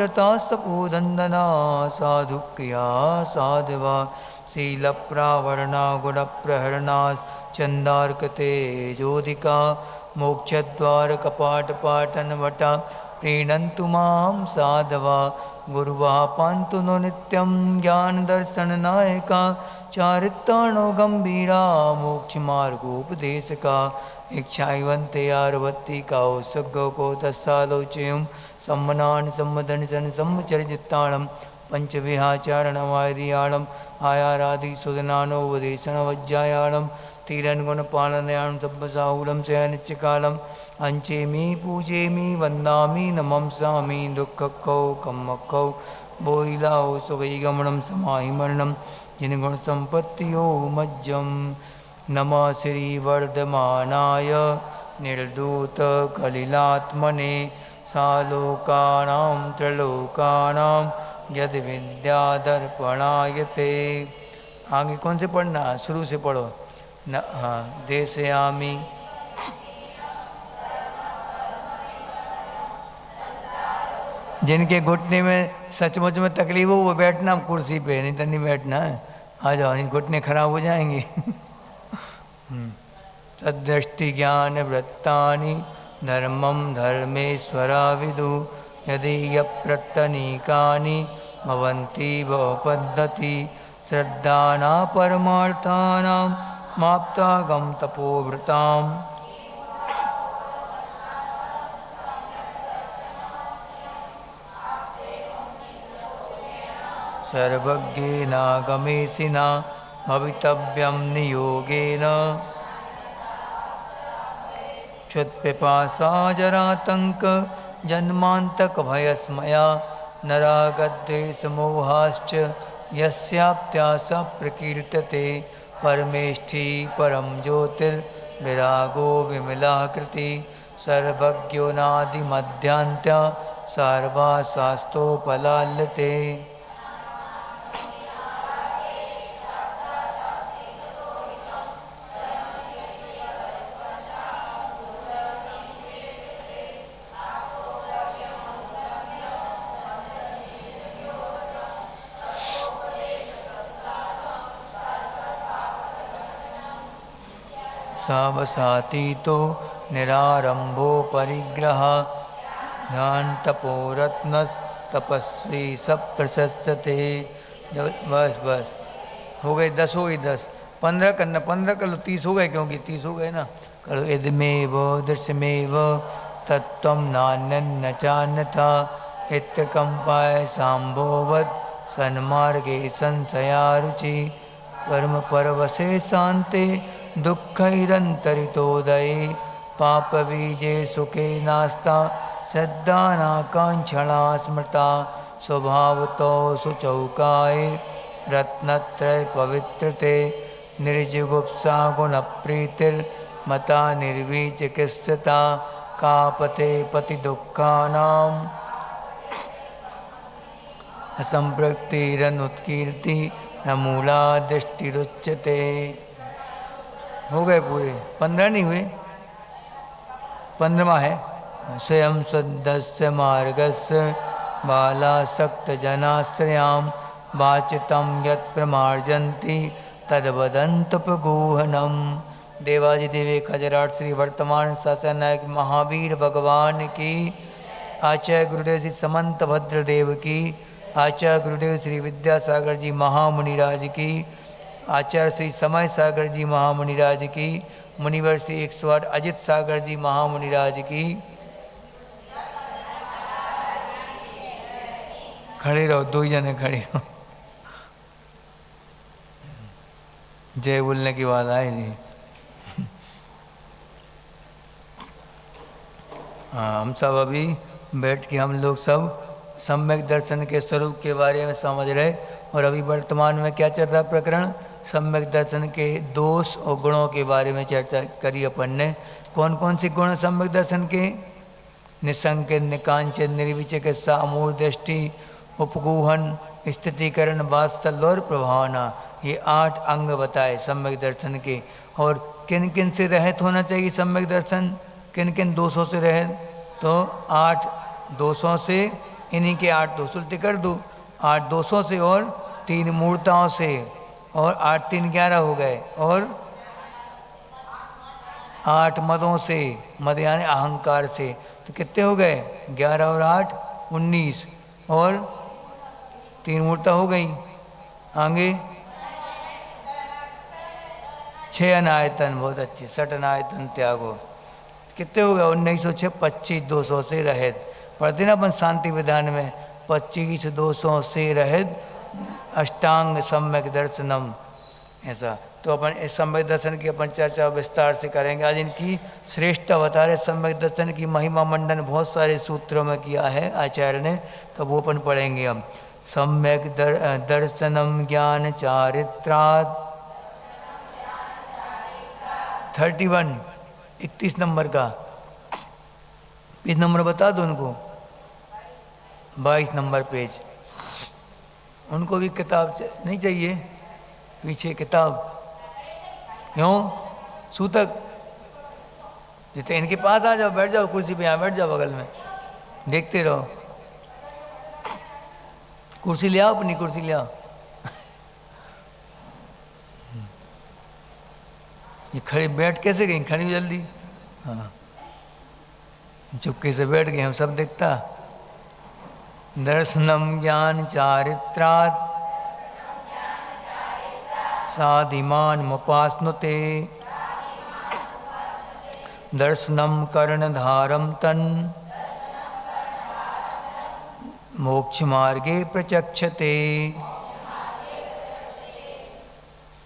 रतास्तपोदन्दना साधुक्रिया साधवा शीलप्रावरणा गुणप्रहरणा चन्दार्कते ज्योतिका मोक्षद्वारकपाटपाटनवटा प्रीणन्तु मां साधवा गुरुवाः पान्तु नो नित्यं ज्ञानदर्शननायका चारित्राणो गम्भीरा मोक्षमार्गोपदेशका इच्छावन्ते आरवत्तिका सुगो तस्सालोचयम् सम्मनानि सम्मदनि सन सम्मचरिताणं पंचविहाचारणवादियाणं आयारादि सुदनानोपदेशनवज्जायाणं तीरन्गुणपालनयाणं सब्बसाहुलं शयनित्यकालम् अंचेमि पूजेमि वन्दामि नमंसामि दुःखकौ कम्मकौ बोइलाओ सुवैगमनं समाहिमरणं जिनगुणसम्पत्तियो मज्जं नमः श्रीवर्धमानाय निर्धूतकलिलात्मने सालोकानां त्रिलोकानां यद विद्यादर्पणायते। आगे कौन से पढ़ना, शुरू से पढ़ो न। हाँ, देशयामि जिनके घुटने में सचमुच में तकलीफ हो वो बैठना कुर्सी पे, नहीं तो नहीं बैठना है। आ जाओ, नहीं घुटने खराब हो जाएंगे। तद्दृष्टि ज्ञान वृत्तानि धर्मं धर्मेश्वरा विदु यदि यप्रत्यनीकानि भवन्ति भवपद्धति श्रद्धाना परमार्थानां माप्तागम तपोवृताम् सर्वज्ञेनागमेशिना भवितव्यं नियोगेन क्षुत्पिपासा जरातंक जन्मांतक भयस्मया नरागद्वेषमोहाश्च यस्याप्त्यास प्रकीर्तते परमेष्ठी परम ज्योतिर्विरागो विमलाकृति सर्वज्ञो नादिमध्यान्त्य सर्वाशास्तोपलाल्यते। सावसातीतो निरारंभो परिग्रह ध्यान तपोरत्नस्तपस्वी सब प्रशस्ते। बस बस हो गए, 10 हो गई, 10 15 करना, 15 कर लो, 30 हो गए, क्योंकि 30 हो गए ना। करो इदमेव दृश्यमेव तत्त्वं नान्यन्न चान्यथा इत्यकम्पाय शाम्भोवत् सन्मार्गे संशयारुचि कर्म परवशे शान्ते दुःखैरन्तरितोदये पापबीजे सुखे नास्ता श्रद्धानाकाङ्क्षणा स्मृता स्वभावतो शुचौकाये रत्नत्रय पवित्रते निर्जुगुप्सा गुणप्रीतिर्मता निर्विचिकित्सता कापते पतिदुःखानाम् असंप्रक्तिरनुत्कीर्ति न मूला दृष्टिरुच्यते। हो गए पूरे, 15 नहीं हुए, 15वां है। स्वयं शुद्धस्य मार्गस्य बालासक्तजनाश्रयां वाचितं यत् प्रमार्जन्ति तद्वदन्तपगूहनम्। देवादिदेव खजराट श्री वर्तमान शासन नायक महावीर भगवान की, आचार्य गुरुदेव श्री समंत भद्रदेव की, आचार्य गुरुदेव श्री विद्यासागर जी महामुनिराज की, आचार्य श्री समय सागर जी महामुनिराज की, मुनिवर श्री 108 अजित सागर जी महामुनिराज की। खड़े रहो, 2 जने खड़े रहो। जय बोलने की बात आई नहीं। हाँ, हम सब अभी बैठ के हम लोग सब सम्यक दर्शन के स्वरूप के बारे में समझ रहे। और अभी वर्तमान में क्या चल रहा प्रकरण, सम्यक दर्शन के दोष और गुणों के बारे में चर्चा करी अपन ने। कौन कौन से गुण सम्यक दर्शन के, निसंकेत निकांचन निर्विचिकित्सा अमूल दृष्टि उपगूहन स्थितिकरण वात्सल्य और प्रभावना, ये 8 अंग बताए सम्यक दर्शन के। और किन किन से रहित होना चाहिए सम्यक दर्शन, किन किन दोषों से रहित, तो 8 दोषों से इन्हीं के 8 200 उल्टे कर दो, 8 200 से और 3 मूर्ताओं से, और 8 3 11 हो गए, और 8 मदों से, मद यानी अहंकार से, तो कितने हो गए? 11 और 8 19, और 3 मूर्ता हो गई। आगे 6 अनायतन, बहुत अच्छे, 6 अनायतन त्यागो, कितने हो गए? 1906 25 200 से रहित। पढ़ते ना अपन शांति विधान में, 25 200 से रहित अष्टांग सम्यक दर्शनम, ऐसा। तो अपन इस सम्यक दर्शन की अपन चर्चा विस्तार से करेंगे। आज इनकी श्रेष्ठ बता रहे सम्यक दर्शन की महिमा मंडन बहुत सारे सूत्रों में किया है आचार्य ने, तो वो अपन पढ़ेंगे हम। सम्यक दर्शनम ज्ञान चारित्रात् 31 31 नंबर का पेज नंबर बता दो उनको, 22 नंबर पेज। उनको भी किताब नहीं चाहिए पीछे किताब? क्यों? सूतक? जितने इनके पास आ जाओ, बैठ जाओ कुर्सी पे, यहाँ बैठ जाओ बगल में, देखते रहो। कुर्सी ले आओ, अपनी कुर्सी ले आओ। ये खड़ी बैठ कैसे गई? खड़ी जल्दी। हाँ, चुपके से बैठ गए, हम सब देखता। दर्शनम ज्ञान चारित्रात् साधिमान मुपास्नुते, दर्शनम कर्णधारम तन मोक्ष मार्गे प्रचक्षते।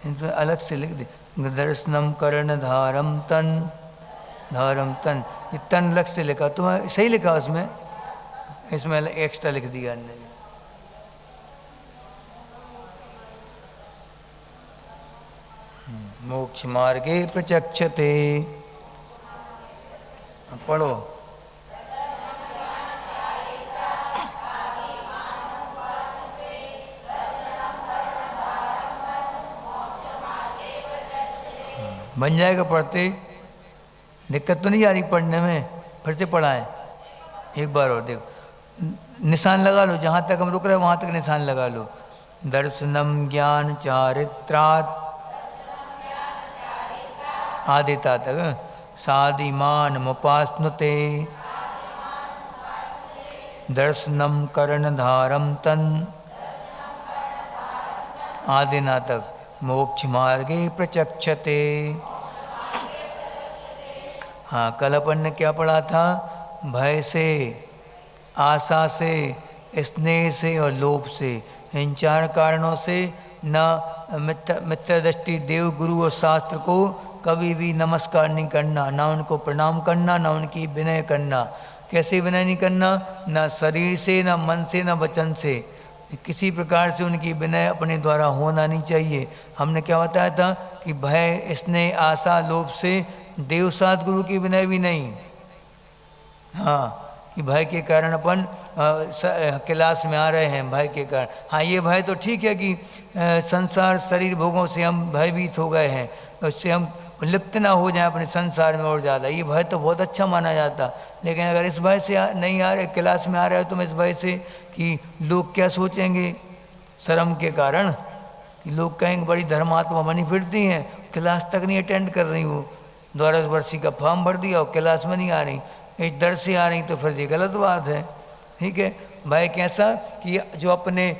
इनको अलग से लिख दे, दर्शनम कर्णधारम तन, धारम तन, ये तन अलग से लिखा, तो सही लिखा उसमें, इसमें एक्स्ट्रा लिख दिया ने। मोक्ष मार्गे प्रचक्षते, पढ़ो। बन जाएगा पढ़ते, दिक्कत तो नहीं आ रही पढ़ने में? फिर से पढ़ाएं एक बार और, देखो निशान लगा लो, जहाँ तक हम रुक रहे हैं वहाँ तक निशान लगा लो। दर्शनम ज्ञान चारित्रात् आदिता तक, साधिमान मुपास्नुते, दर्शनम कर्णधारम तन आदिना तक, मोक्ष मार्गे प्रचक्षते। हाँ, कल अपन ने क्या पढ़ा था? भय से, आशा से, स्नेह से और लोभ से, इन 4 कारणों से न मित्र दृष्टि देव गुरु और शास्त्र को कभी भी नमस्कार नहीं करना, ना उनको प्रणाम करना, ना उनकी विनय करना। कैसे विनय नहीं करना? ना शरीर से, ना मन से, ना वचन से, किसी प्रकार से उनकी विनय अपने द्वारा होना नहीं चाहिए। हमने क्या बताया था कि भय, स्नेह, आशा, लोभ से देव सात गुरु की विनय भी नहीं। हाँ, कि भय के कारण अपन क्लास में आ रहे हैं, भय के कारण। हाँ, ये भय तो ठीक है कि संसार शरीर भोगों से हम भयभीत हो गए हैं, उससे हम लिप्त ना हो जाए अपने संसार में और ज़्यादा, ये भय तो बहुत अच्छा माना जाता। लेकिन अगर इस भय से नहीं आ रहे, क्लास में आ रहे हो तुम इस भय से कि लोग क्या सोचेंगे, शर्म के कारण, कि लोग कहेंगे बड़ी धर्मात्मा बनी फिरती हैं, क्लास तक नहीं अटेंड कर रही, वो 12 वर्षीय का फॉर्म भर दिया और क्लास में नहीं आ रही, इस डर से आ रही, तो फिर ये गलत बात है। ठीक है, भय कैसा कि जो अपने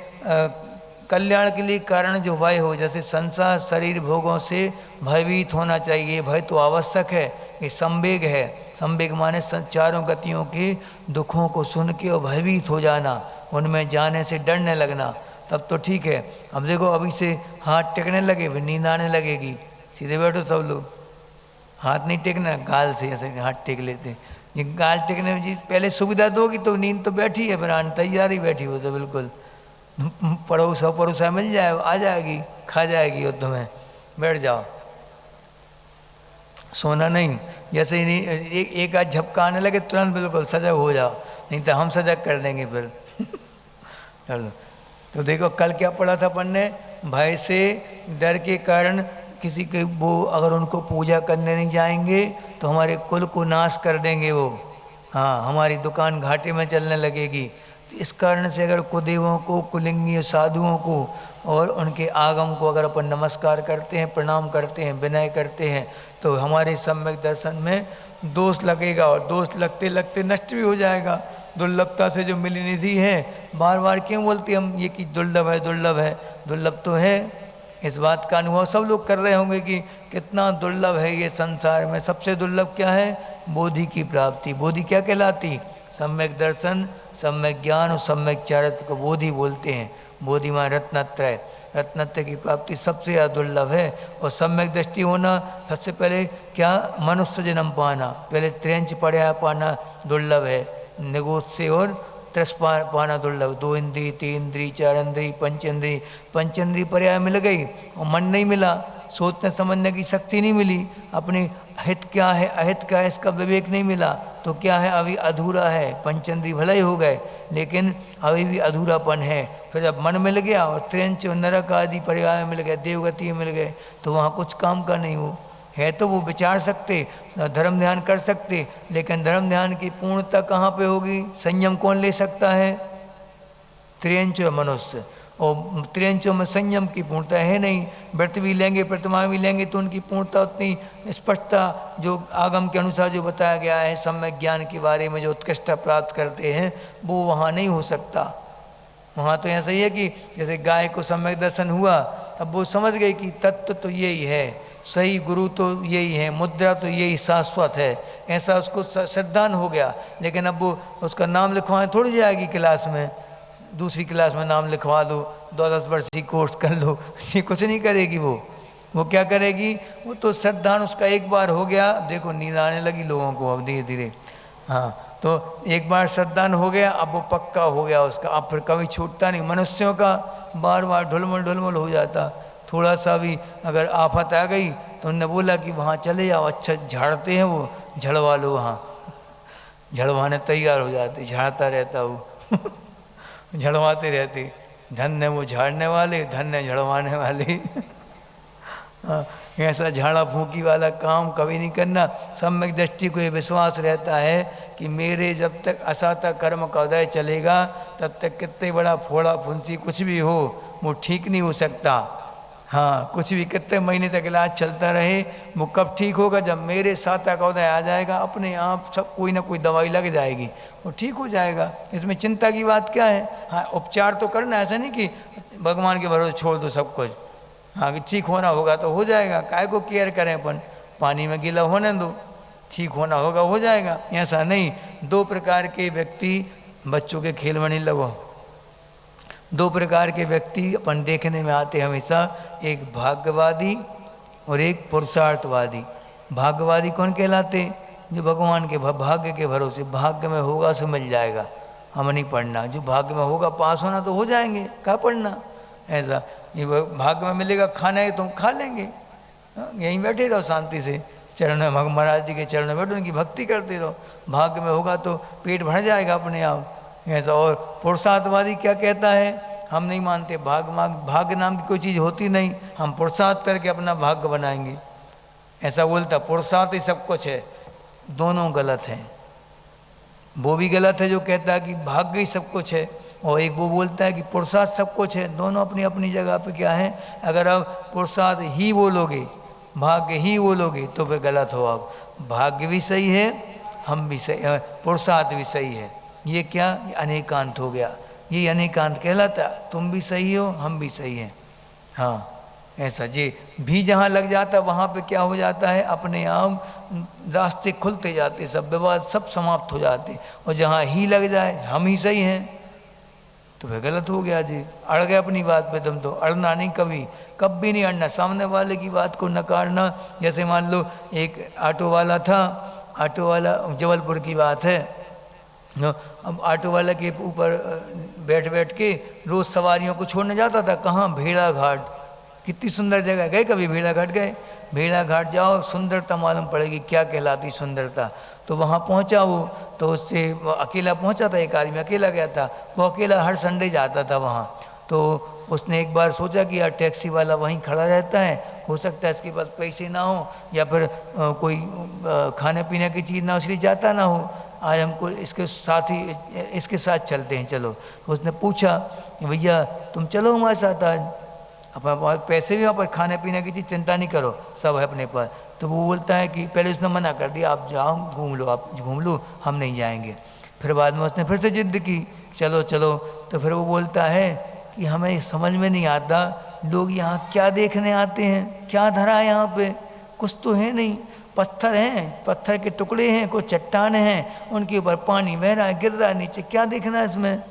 कल्याण के लिए कारण जो भय हो, जैसे संसार शरीर भोगों से भयभीत होना चाहिए, भय तो आवश्यक है, ये संवेग है। संवेग माने चारों गतियों के दुखों को सुन के और भयभीत हो जाना, उनमें जाने से डरने लगना, तब तो ठीक है। अब देखो अभी से हाथ टेकने लगे, फिर नींद आने लगेगी, सीधे बैठो सब लोग, हाथ नहीं टेकना, गाल से ऐसे हाथ टेक लेते। ये गाल टेकने में जी पहले सुविधा दोगी तो नींद तो बैठी है, फिर आने तैयारी बैठी हो तो बिल्कुल पड़ोसा पड़ोसा मिल जाए, आ जाएगी, खा जाएगी वो तुम्हें, बैठ जाओ, सोना नहीं। जैसे ही नहीं एक आध झपका आने लगे तुरंत बिल्कुल सजग हो जाओ, नहीं तो हम सजग कर देंगे फिर। चलो, तो देखो कल क्या पढ़ा था अपन ने, भय से, डर के कारण किसी के वो अगर उनको पूजा करने नहीं जाएंगे तो हमारे कुल को नाश कर देंगे वो। हाँ, हमारी दुकान घाटे में चलने लगेगी, इस कारण से अगर कुदेवों को, कुलिंगी साधुओं को और उनके आगम को अगर अपन नमस्कार करते हैं, प्रणाम करते हैं, विनय करते हैं, तो हमारे सम्यक दर्शन में दोष लगेगा और दोष लगते लगते नष्ट भी हो जाएगा। दुर्लभता से जो मिली निधि है, बार बार क्यों बोलते हम ये कि दुर्लभ है, दुर्लभ है? दुर्लभ तो है। इस बात का अनुभव सब लोग कर रहे होंगे कि कितना दुर्लभ है ये संसार में। सबसे दुर्लभ क्या है? बोधि की प्राप्ति। बोधि क्या कहलाती? सम्यक दर्शन, सम्यक ज्ञान और सम्यक चारित्र को बोधि बोलते हैं। बोधि में रत्नत्रय, रत्नत्रय की प्राप्ति सबसे ज़्यादा दुर्लभ है। और सम्यक दृष्टि होना, सबसे पहले क्या? मनुष्य जन्म पाना, पहले त्रेंच पढ़ा पाना दुर्लभ है। निगोद से और त्रस पाना दुर्लभ। 2 इंद्री, 3 इंद्री, 4 इंद्री, पंचेंद्री, पंचेंद्री पर्याय मिल गई और मन नहीं मिला, सोचने समझने की शक्ति नहीं मिली, अपने हित क्या है अहित क्या है इसका विवेक नहीं मिला, तो क्या है? अभी अधूरा है। पंचेंद्री भले ही हो गए लेकिन अभी भी अधूरापन है। फिर जब मन मिल गया और त्रेंच नरक आदि पर्याय मिल गए, देवगति मिल गए, तो वहाँ कुछ काम का नहीं हो है। तो वो विचार सकते, धर्म ध्यान कर सकते, लेकिन धर्म ध्यान की पूर्णता कहाँ पे होगी? संयम कौन ले सकता है? त्रियंचो मनुष्य। और त्रियंचों में संयम की पूर्णता है नहीं। व्रत भी लेंगे, प्रतिमा भी लेंगे, तो उनकी पूर्णता उतनी स्पष्टता जो आगम के अनुसार जो बताया गया है, सम्यक ज्ञान के बारे में जो उत्कृष्टता प्राप्त करते हैं, वो वहाँ नहीं हो सकता। वहाँ तो ऐसा ही है कि जैसे गाय को सम्यक दर्शन हुआ, तब वो समझ गई कि तत्व तो यही है, सही गुरु तो यही है, मुद्रा तो यही शाश्वत है, ऐसा उसको श्रद्धान हो गया। लेकिन अब वो उसका नाम लिखवाएं थोड़ी जाएगी क्लास में, दूसरी क्लास में नाम लिखवा दो, 10 वर्ष की कोर्स कर लो, ये कुछ नहीं करेगी। वो क्या करेगी? वो तो श्रद्धान उसका एक बार हो गया। देखो नींद आने लगी लोगों को अब धीरे धीरे। हाँ, तो एक बार श्रद्धान हो गया, अब वो पक्का हो गया उसका, अब फिर कभी छूटता नहीं। मनुष्यों का बार बार ढुलमुल ढुलमुल हो जाता। थोड़ा सा भी अगर आफत आ गई तो उन्होंने बोला कि वहाँ चले जाओ, अच्छा झाड़ते हैं वो, झड़वा लो, वहाँ झड़वाने तैयार हो जाते, झाड़ता रहता वो झड़वाते रहते। धन्य वो झाड़ने वाले, धन्य झड़वाने वाले ऐसा झाड़ा फूकी वाला काम कभी नहीं करना। सम्यक दृष्टि को ये विश्वास रहता है कि मेरे जब तक असाता कर्म का उदय चलेगा, तब तक कितने बड़ा फोड़ा फुंसी कुछ भी हो, वो ठीक नहीं हो सकता। हाँ, कुछ भी कितने महीने तक इलाज चलता रहे, वो कब ठीक होगा? जब मेरे साता का उदय आ जाएगा, अपने आप सब कोई ना कोई दवाई लग जाएगी, वो ठीक हो जाएगा। इसमें चिंता की बात क्या है? हाँ, उपचार तो करना, ऐसा नहीं कि भगवान के भरोसे छोड़ दो सब कुछ। हाँ, कि ठीक होना होगा तो हो जाएगा, काय को केयर करें अपन, पानी में गीला होने दो, ठीक होना होगा हो जाएगा। ऐसा नहीं। 2 प्रकार के व्यक्ति, बच्चों के खेल में नहीं लगो, 2 प्रकार के व्यक्ति अपन देखने में आते हमेशा, एक भाग्यवादी और एक पुरुषार्थवादी। भाग्यवादी कौन कहलाते? जो भगवान के भाग्य के भरोसे, भाग्य में होगा सो मिल जाएगा, हम नहीं पढ़ना, जो भाग्य में होगा पास होना तो हो जाएंगे, क्या पढ़ना। ऐसा ये भाग्य में मिलेगा खाना है तुम खा लेंगे, यहीं बैठे रहो शांति से, चरण में महाराज जी के चरण में बैठो, उनकी भक्ति करते रहो, भाग्य में होगा तो पेट भर जाएगा अपने आप। ऐसा। और पुरुषार्थवादी क्या कहता है? हम नहीं मानते, भाग्य नाम की कोई चीज़ होती नहीं, हम पुरुषार्थ करके अपना भाग्य बनाएंगे, ऐसा बोलता। पुरुषार्थ ही सब कुछ है, दोनों गलत हैं। वो भी गलत है जो कहता है कि भाग्य ही सब कुछ है, और एक वो बोलता है कि पुरुषार्थ सब कुछ है। दोनों अपनी अपनी जगह पे क्या है। अगर आप पुरुषार्थ ही बोलोगे, भाग्य ही बोलोगे, तो फिर गलत हो आप। भाग्य भी सही है, हम भी सही, पुरुषार्थ भी सही है। ये क्या? ये अनेकांत हो गया, ये अनेकांत कहलाता। तुम भी सही हो, हम भी सही हैं। हाँ, ऐसा जी भी जहाँ लग जाता वहाँ पे क्या हो जाता है, अपने आप रास्ते खुलते जाते, सब विवाद सब समाप्त हो जाते। और जहाँ ही लग जाए हम ही सही हैं, तो वह गलत हो गया जी। अड़ गए अपनी बात पे तुम तो। अड़ना नहीं, कभी नहीं अड़ना, सामने वाले की बात को नकारना। जैसे मान लो एक ऑटो वाला था, ऑटो वाला, जबलपुर की बात है, अब ऑटो वाला के ऊपर बैठ बैठ के रोज़ सवारियों को छोड़ने जाता था। कहाँ? भेड़ा घाट। कितनी सुंदर जगह, गए कभी भेड़ा घाट? गए? भेड़ा घाट जाओ, सुंदरता मालूम पड़ेगी क्या कहलाती सुंदरता। तो वहाँ पहुँचा वो, तो उससे अकेला पहुँचा था, एक आदमी अकेला गया था, वो अकेला हर संडे जाता था वहाँ। तो उसने एक बार सोचा कि यार टैक्सी वाला वहीं खड़ा रहता है, हो सकता है इसके पास पैसे ना हो, या फिर कोई खाने पीने की चीज़ ना हो, इसलिए जाता ना हो। आज हमको इसके साथ ही इसके साथ चलते हैं, चलो। उसने पूछा कि भैया तुम चलो हमारे साथ आज, अपना पैसे भी वहाँ पर, खाने पीने की चीज़ चिंता नहीं करो, सब है अपने पास। तो वो बोलता है कि पहले उसने मना कर दिया, आप जाओ घूम लो, आप घूम लो, हम नहीं जाएंगे। फिर बाद में उसने फिर से जिद्द की, चलो चलो। तो फिर वो बोलता है कि हमें समझ में नहीं आता लोग यहाँ क्या देखने आते हैं, क्या धरा है यहाँ पे, कुछ तो है नहीं, पत्थर हैं, पत्थर के टुकड़े हैं, कुछ चट्टाने हैं, उनके ऊपर पानी बह रहा है, गिर रहा है नीचे, क्या देखना है इसमें,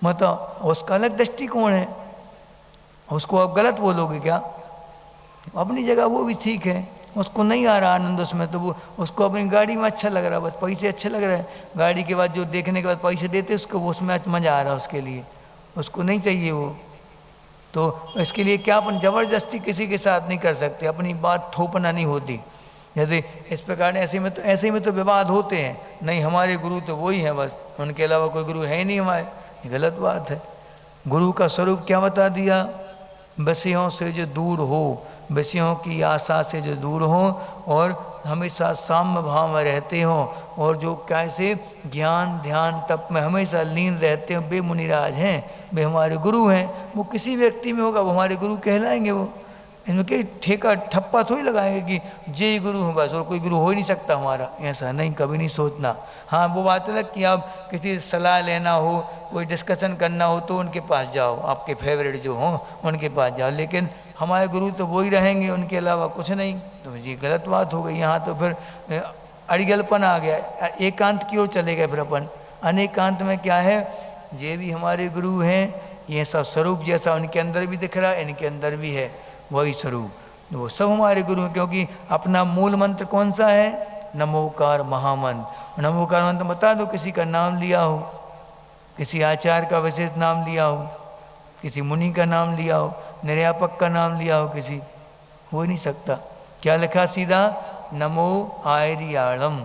मतलब उसका अलग दृष्टिकोण है, उसको आप गलत बोलोगे क्या? अपनी जगह वो भी ठीक है, उसको नहीं आ रहा आनंद उसमें, तो वो उसको अपनी गाड़ी में अच्छा लग रहा है, बस पैसे अच्छे लग रहे हैं, गाड़ी के बाद जो देखने के बाद पैसे देते उसको, वो उसमें मज़ा आ रहा है उसके लिए, उसको नहीं चाहिए वो। तो इसके लिए क्या अपन ज़बरदस्ती किसी के साथ नहीं कर सकते, अपनी बात थोपना नहीं होती। जैसे इस प्रकार ऐसे में तो विवाद होते हैं, नहीं हमारे गुरु तो वही हैं बस, उनके अलावा कोई गुरु है ही नहीं हमारे, ये गलत बात है। गुरु का स्वरूप क्या बता दिया, विषयों से जो दूर हो, विषयों की आशा से जो दूर हो और हमेशा साम्य भाव में रहते हो, और जो कैसे ज्ञान ध्यान तप में हमेशा लीन रहते हो, वे मुनिराज हैं, वे हमारे गुरु हैं। वो किसी व्यक्ति में होगा वो हमारे गुरु कहलाएंगे। वो इनमें क्या ठेका ठप्पा थोड़ी लगाएंगे कि जय गुरु हूँ बस और कोई गुरु हो ही नहीं सकता हमारा, ऐसा नहीं, कभी नहीं सोचना। हाँ वो बात अलग कि आप किसी सलाह लेना हो, कोई डिस्कशन करना हो तो उनके पास जाओ, आपके फेवरेट जो हों उनके पास जाओ, लेकिन हमारे गुरु तो वो ही रहेंगे, उनके अलावा कुछ नहीं। तो ये गलत बात हो गई। यहाँ तो फिर अड़िगलपन आ गया, एकांत की ओर चले गए फिर अपन। अनेकांत में क्या है, ये भी हमारे गुरु हैं, ये सब स्वरूप जैसा उनके अंदर भी दिख रहा है, इनके अंदर भी है वही स्वरूप, वो सब हमारे गुरु हैं। क्योंकि अपना मूल मंत्र कौन सा है, नमोकार महामंत्र। नमोकार मंत्र बता दो, किसी का नाम लिया हो, किसी आचार्य का विशेष नाम लिया हो, किसी मुनि का नाम लिया हो, निर्यापक का नाम लिया हो, किसी हो ही नहीं सकता। क्या लिखा सीधा, नमो आर्याणम,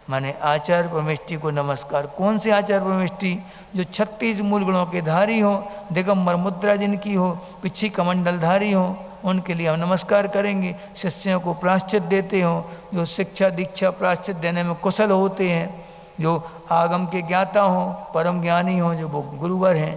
माने आचार्य परमेष्टि को नमस्कार। कौन से आचार्य परमेष्टि, जो 36 मूल गुणों के धारी हो, दिगंबर मुद्रा जिनकी हो, पिछी कमंडलधारी हो, उनके लिए हम नमस्कार करेंगे। शिष्यों को प्रायश्चित देते हो, जो शिक्षा दीक्षा प्रायश्चित देने में कुशल होते हैं, जो आगम के ज्ञाता हों, परम ज्ञानी हों, जो वो गुरुवर हैं,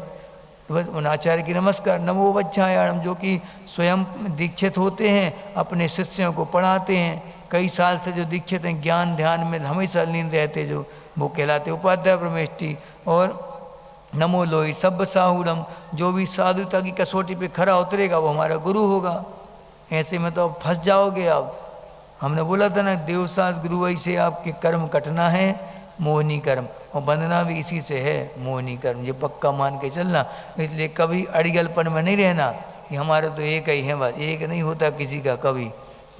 तो बस उन आचार्य की नमस्कार। नमो वज्जायाणम, जो कि स्वयं दीक्षित होते हैं, अपने शिष्यों को पढ़ाते हैं, कई साल से जो दीक्षित हैं, ज्ञान ध्यान में हमेशा लीन रहते, जो वो कहलाते उपाध्याय परमेष्टि। और नमो लोई सब साहुरम, जो भी साधुता की कसौटी पे खरा उतरेगा वो हमारा गुरु होगा। ऐसे में तो आप फंस जाओगे। आप हमने बोला था ना, देवसात गुरु वही से आपके कर्म कटना है, मोहनी कर्म, और बंधना भी इसी से है, मोहनी कर्म। ये पक्का मान के चलना। इसलिए कभी अड़िगलपन में नहीं रहना कि हमारा तो एक ही है, बस एक नहीं होता किसी का कभी।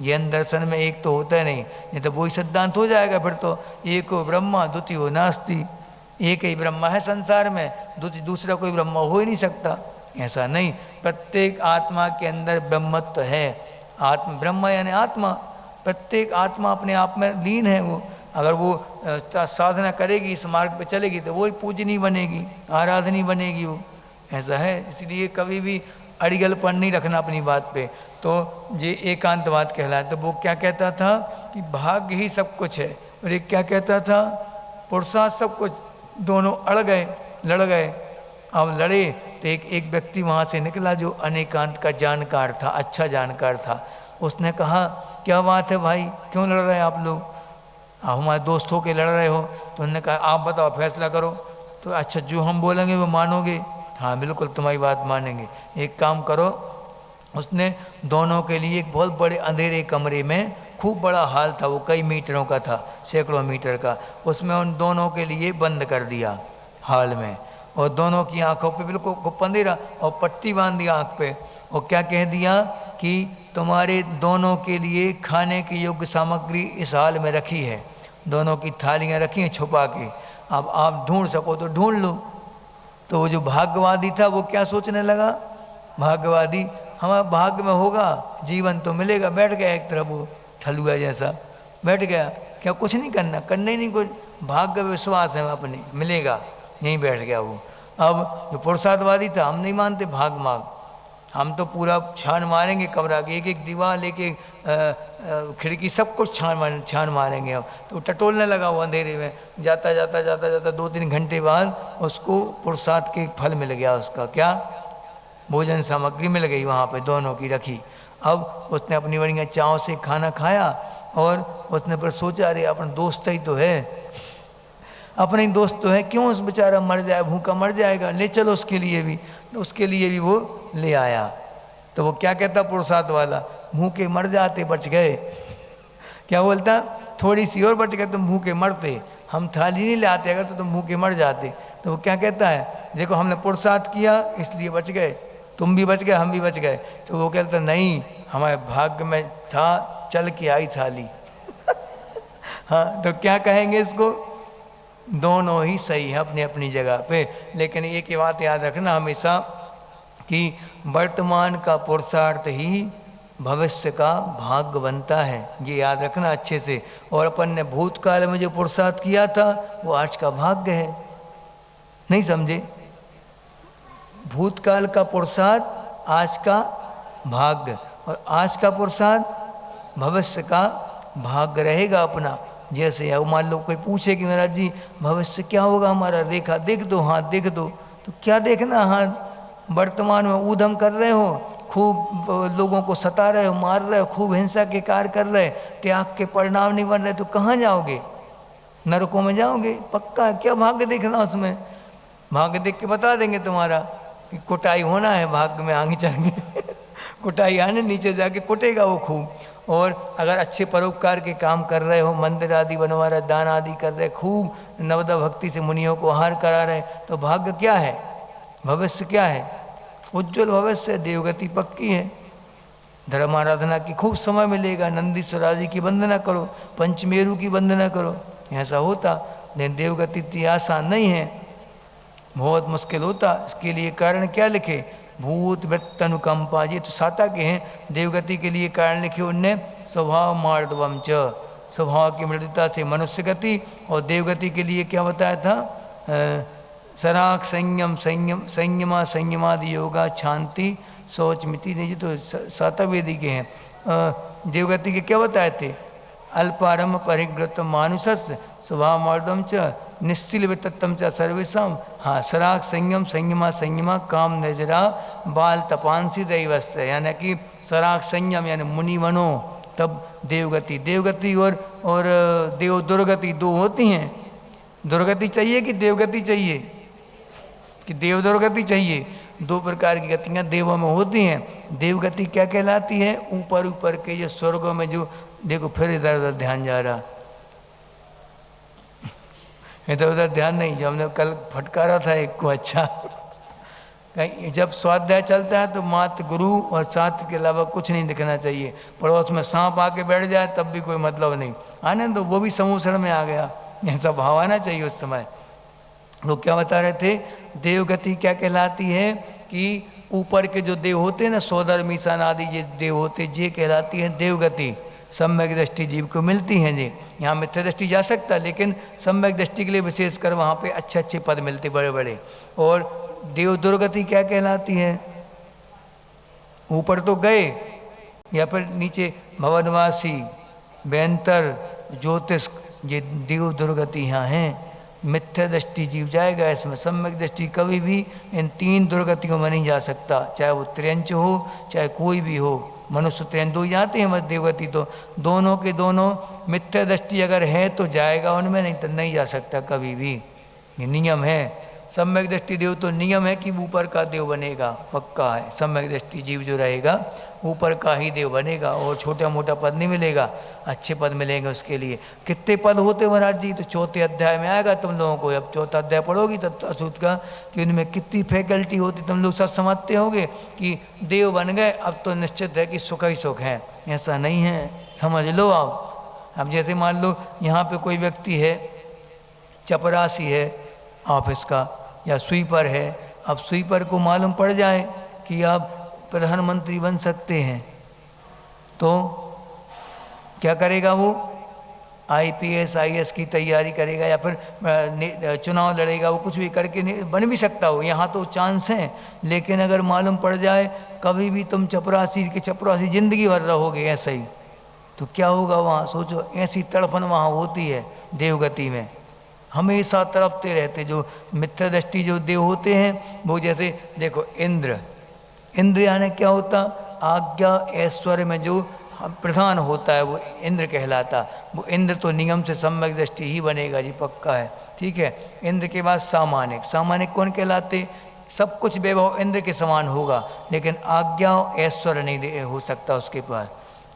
ज्ञान दर्शन में एक तो होता है नहीं तो वही सिद्धांत हो जाएगा फिर तो, एक हो ब्रह्मा द्वितीय हो नास्ति, एक ही ब्रह्मा है संसार में, दूसरा कोई ब्रह्मा हो ही नहीं सकता। ऐसा नहीं, प्रत्येक आत्मा के अंदर ब्रह्मत्व है। आत्मा ब्रह्म यानी आत्मा, प्रत्येक आत्मा अपने आप में लीन है। वो अगर वो साधना करेगी, इस मार्ग पे चलेगी, तो वो ही पूजनीय बनेगी, आराधनीय बनेगी वो। ऐसा है, इसलिए कभी भी अड़िगलपन नहीं रखना अपनी बात पे। तो ये एकांतवाद कहलाता। तो वो क्या कहता था कि भाग्य ही सब कुछ है, और एक क्या कहता था, पुरुषार्थ सब कुछ। दोनों अड़ गए, लड़ गए। अब लड़े तो एक व्यक्ति वहाँ से निकला जो अनेकांत का जानकार था, अच्छा जानकार था। उसने कहा, क्या बात है भाई, क्यों लड़ रहे हैं आप लोग, आप हमारे दोस्त हो के लड़ रहे हो? तो उन्होंने कहा, आप बताओ, फैसला करो। तो अच्छा, जो हम बोलेंगे वो मानोगे? हाँ बिल्कुल, तुम्हारी बात मानेंगे। एक काम करो। उसने दोनों के लिए एक बहुत बड़े अंधेरे कमरे में, खूब बड़ा हॉल था, वो कई मीटरों का था, सैकड़ों मीटर का, उसमें उन दोनों के लिए बंद कर दिया हॉल में, और दोनों की आंखों पे बिल्कुल अंधेरा, और पट्टी बांध दी आंख पे, और क्या कह दिया कि तुम्हारे दोनों के लिए खाने की योग्य सामग्री इस हॉल में रखी है, दोनों की थालियाँ रखी हैं छुपा के, अब आप ढूंढ सको तो ढूंढ लो। तो वो जो भाग्यवादी था वो क्या सोचने लगा, भाग्यवादी हमारे भाग्य में होगा, जीवन तो मिलेगा। बैठ गया एक तरफ वो ठलुआ जैसा, बैठ गया, क्या कुछ नहीं करना, करना ही नहीं कुछ, भाग्य विश्वास है अपने, मिलेगा, यहीं बैठ गया वो। अब जो पुरुषार्थवादी था, हम नहीं मानते भाग माग, हम तो पूरा छान मारेंगे कमरा की, एक एक दीवार, एक एक खिड़की, सब कुछ छान मारेंगे हम। तो टटोलने लगा वो अंधेरे में, जाता जाता जाता जाता 2-3 घंटे बाद उसको पुरुषार्थ के फल मिल गया। उसका क्या, भोजन सामग्री मिल गई वहाँ पे दोनों की रखी। अब उसने अपनी बढ़िया चाव से खाना खाया और उसने पर सोचा, अरे अपना दोस्त ही तो है, अपने ही दोस्त तो है, क्यों उस बेचारा मर जाए, भूखा मर जाएगा, ले चलो उसके लिए भी। तो उसके लिए भी वो ले आया। तो वो क्या कहता पुरुषार्थ वाला, भूखे मर जाते बच गए। क्या बोलता, थोड़ी सी और बच गए तुम भूखे मरते, हम थाली नहीं ले आते अगर तो तुम भूखे मर जाते। तो वो क्या कहता है, देखो हमने पुरुषार्थ किया इसलिए बच गए, तुम भी बच गए हम भी बच गए। तो वो कहता नहीं, हमारे भाग्य में था, चल के आई थाली। हाँ, तो क्या कहेंगे इसको, दोनों ही सही है अपनी अपनी जगह पे। लेकिन एक ही बात याद रखना हमेशा कि वर्तमान का पुरुषार्थ ही भविष्य का भाग्य बनता है, ये याद रखना अच्छे से। और अपन ने भूतकाल में जो पुरुषार्थ किया था वो आज का भाग्य है, नहीं समझे। भूतकाल का पुरुषार्थ आज का भाग्य, और आज का पुरुषार्थ भविष्य का भाग्य रहेगा अपना। जैसे है, मान लो कोई पूछे कि महाराज जी भविष्य क्या होगा हमारा, रेखा देख दो, हाथ देख दो। तो क्या देखना, हाथ वर्तमान में ऊधम कर रहे हो, खूब लोगों को सता रहे हो, मार रहे हो, खूब हिंसा के कार्य कर रहे, त्याग के परिणाम नहीं बन रहे, तो कहाँ जाओगे, नरकों में जाओगे पक्का। क्या भाग्य देखना उसमें, भाग्य देख के बता देंगे तुम्हारा कि कुटाई होना है भाग्य में आगे चल के। कुटाई आने, नीचे जाके कुटेगा वो खूब। और अगर अच्छे परोपकार के काम कर रहे हो, मंदिर आदि बनवा रहे, दान आदि कर रहे, खूब नवदा भक्ति से मुनियों को आहार करा रहे, तो भाग्य क्या है, भविष्य क्या है, उज्जवल भविष्य, देवगति पक्की है। धर्म आराधना की खूब समय मिलेगा, नंदीश्वर आदि की वंदना करो, पंचमेरु की वंदना करो, ऐसा होता। लेकिन देवगति इतनी आसान नहीं है, बहुत मुश्किल होता। इसके लिए कारण क्या लिखे, भूत वृत्त अनुकंपा, ये तो साता के हैं। देवगति के लिए कारण लिखे उनने, स्वभाव मार्दवम च, स्वभाव की मृदुता से मनुष्य गति। और देवगति के लिए क्या बताया था, सराग संयम, संयमा संयमादि योगा, शांति शौच मिति, नहीं, ये तो साता वेदी के हैं। देवगति के क्या बताए थे, अल्पारंभ परिग्रत मानुषस्य, स्वभाव मार्दवम च, निश्चिल वितत्तम च सर्वेशम। हाँ, सराग संयम, संयमा संयमा, काम नजरा, बाल तपांसी दैवस्य, यानी कि सराग संयम यानी मुनि बनो, तब देवगति। देवगति और देव दुर्गति दो होती हैं। दुर्गति चाहिए कि देवगति चाहिए, कि देव दुर्गति चाहिए। दो प्रकार की गतियाँ देवों में होती हैं। देवगति क्या कहलाती है, ऊपर ऊपर के ये स्वर्गों में जो, देखो फिर इधर उधर ध्यान जा रहा, इधर उधर ध्यान नहीं, जो हमने कल फटकारा था एक को। अच्छा, कहीं जब स्वाध्याय चलता है तो मात्र गुरु और छात्र के अलावा कुछ नहीं दिखना चाहिए। पड़ोस में सांप आके बैठ जाए तब भी कोई मतलब नहीं, आने तो वो भी समूसण में आ गया, ऐसा भाव आना चाहिए उस समय। तो क्या बता रहे थे, देवगति क्या कहलाती है कि ऊपर के जो देव होते हैं ना, सोदर मीसान आदि ये देव होते, ये कहलाती है देवगति। सम्यक दृष्टि जीव को मिलती हैं जी। यहाँ मिथ्या दृष्टि जा सकता, लेकिन सम्यक दृष्टि के लिए विशेषकर वहाँ पे अच्छे अच्छे पद मिलते बड़े बड़े। और देव दुर्गति क्या कहलाती है, ऊपर तो गए या फिर नीचे भवनवासी, बेंतर, ज्योतिष, ये देव दुर्गति यहाँ हैं। मिथ्या दृष्टि जीव जाएगा इसमें, सम्यक दृष्टि कभी भी इन तीन दुर्गतियों में नहीं जा सकता, चाहे वो त्र्यंच हो चाहे कोई भी हो। मनुष्य त्र्यंच दो जाते हैं, मत देवगति तो दोनों के दोनों। मिथ्या दृष्टि अगर है तो जाएगा उनमें, नहीं तो नहीं जा सकता कभी भी, ये नियम है। सम्यक दृष्टि देव तो नियम है कि ऊपर का देव बनेगा, पक्का है। सम्यक दृष्टि जीव जो रहेगा ऊपर का ही देव बनेगा, और छोटा मोटा पद नहीं मिलेगा, अच्छे पद मिलेंगे उसके लिए। कितने पद होते महाराज जी, तो चौथे अध्याय में आएगा तुम लोगों को। अब चौथा अध्याय पढ़ोगी तब तो असूत का कि उनमें कितनी फैकल्टी होती, तुम लोग सब समझते होंगे कि देव बन गए अब तो निश्चित है कि सुख ही सुख है, ऐसा नहीं है, समझ लो आप। अब जैसे मान लो यहाँ पे कोई व्यक्ति है, चपरासी है ऑफिस का, या स्वीपर है। अब स्वीपर को मालूम पड़ जाए कि आप प्रधानमंत्री बन सकते हैं, तो क्या करेगा वो, IPS IAS की तैयारी करेगा या फिर चुनाव लड़ेगा, वो कुछ भी करके बन भी सकता हो, यहाँ तो चांस हैं। लेकिन अगर मालूम पड़ जाए कभी भी तुम चपरासी के चपरासी जिंदगी भर रहोगे ऐसा ही, तो क्या होगा वहाँ सोचो। ऐसी तड़पन वहाँ होती है देवगति में, हमेशा तड़पते रहते। जो मित्र दृष्टि जो देव होते हैं वो, जैसे देखो इंद्र, इंद्र यानी क्या होता, आज्ञा ऐश्वर्य में जो प्रधान होता है वो इंद्र कहलाता। वो इंद्र तो नियम से सम्यक दृष्टि ही बनेगा जी, पक्का है, ठीक है। इंद्र के बाद सामानिक, सामानिक कौन कहलाते, सब कुछ वैभव इंद्र के समान होगा लेकिन आज्ञा ऐश्वर्य नहीं हो सकता उसके पास।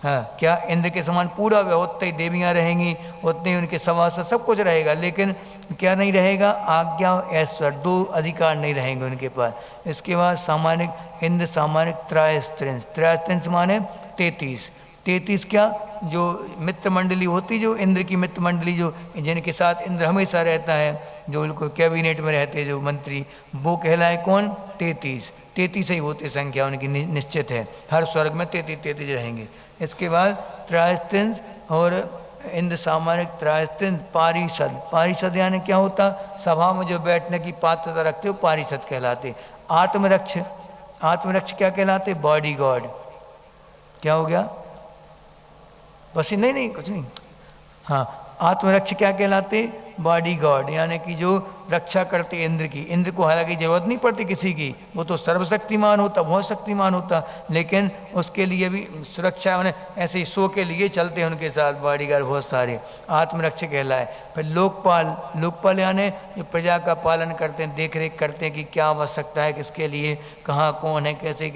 हाँ, क्या इंद्र के समान पूरा वैभव, उतनी ही देवियाँ रहेंगी, उतने ही उनके सभासद सब कुछ रहेगा, लेकिन क्या नहीं रहेगा, आज्ञा ऐश्वर्य, दो अधिकार नहीं रहेंगे उनके पास। इसके बाद सामानिक, इंद्र सामानिक त्रयस्त्रिंश, त्रयस्त्रिंश माने 33, 33 क्या, जो मित्र मंडली होती, जो इंद्र की मित्र मंडली, जो जिनके साथ इंद्र हमेशा रहता है, जो उनको कैबिनेट में रहते जो मंत्री, वो कहलाए कौन, 33, 33 ही होती संख्या उनकी निश्चित है, हर स्वर्ग में 33 रहेंगे। इसके बाद त्रयस्त्रिंश और इंद्र सामानिक त्रयस्त्रिंश पारिषद, पारिषद यानी क्या होता, सभा में जो बैठने की पात्रता रखते हो पारिषद कहलाते। आत्मरक्ष, आत्मरक्ष क्या कहलाते, बॉडी गार्ड। क्या हो गया, बस नहीं कुछ नहीं, हाँ, आत्मरक्ष क्या कहलाते, बॉडी गार्ड, यानी कि जो रक्षा करते इंद्र की। इंद्र को हालांकि जरूरत नहीं पड़ती किसी की, वो तो सर्वशक्तिमान होता, बहुत शक्तिमान होता, लेकिन उसके लिए भी सुरक्षा मैंने ऐसे ही सो के लिए चलते हैं उनके साथ बॉडी गार्ड बहुत सारे, आत्मरक्ष कहलाए। फिर लोकपाल, लोकपाल यानी जो प्रजा का पालन करते हैं, देख रेख करते हैं कि क्या आवश्यकता है, किसके लिए, कहाँ कौन है, कैसे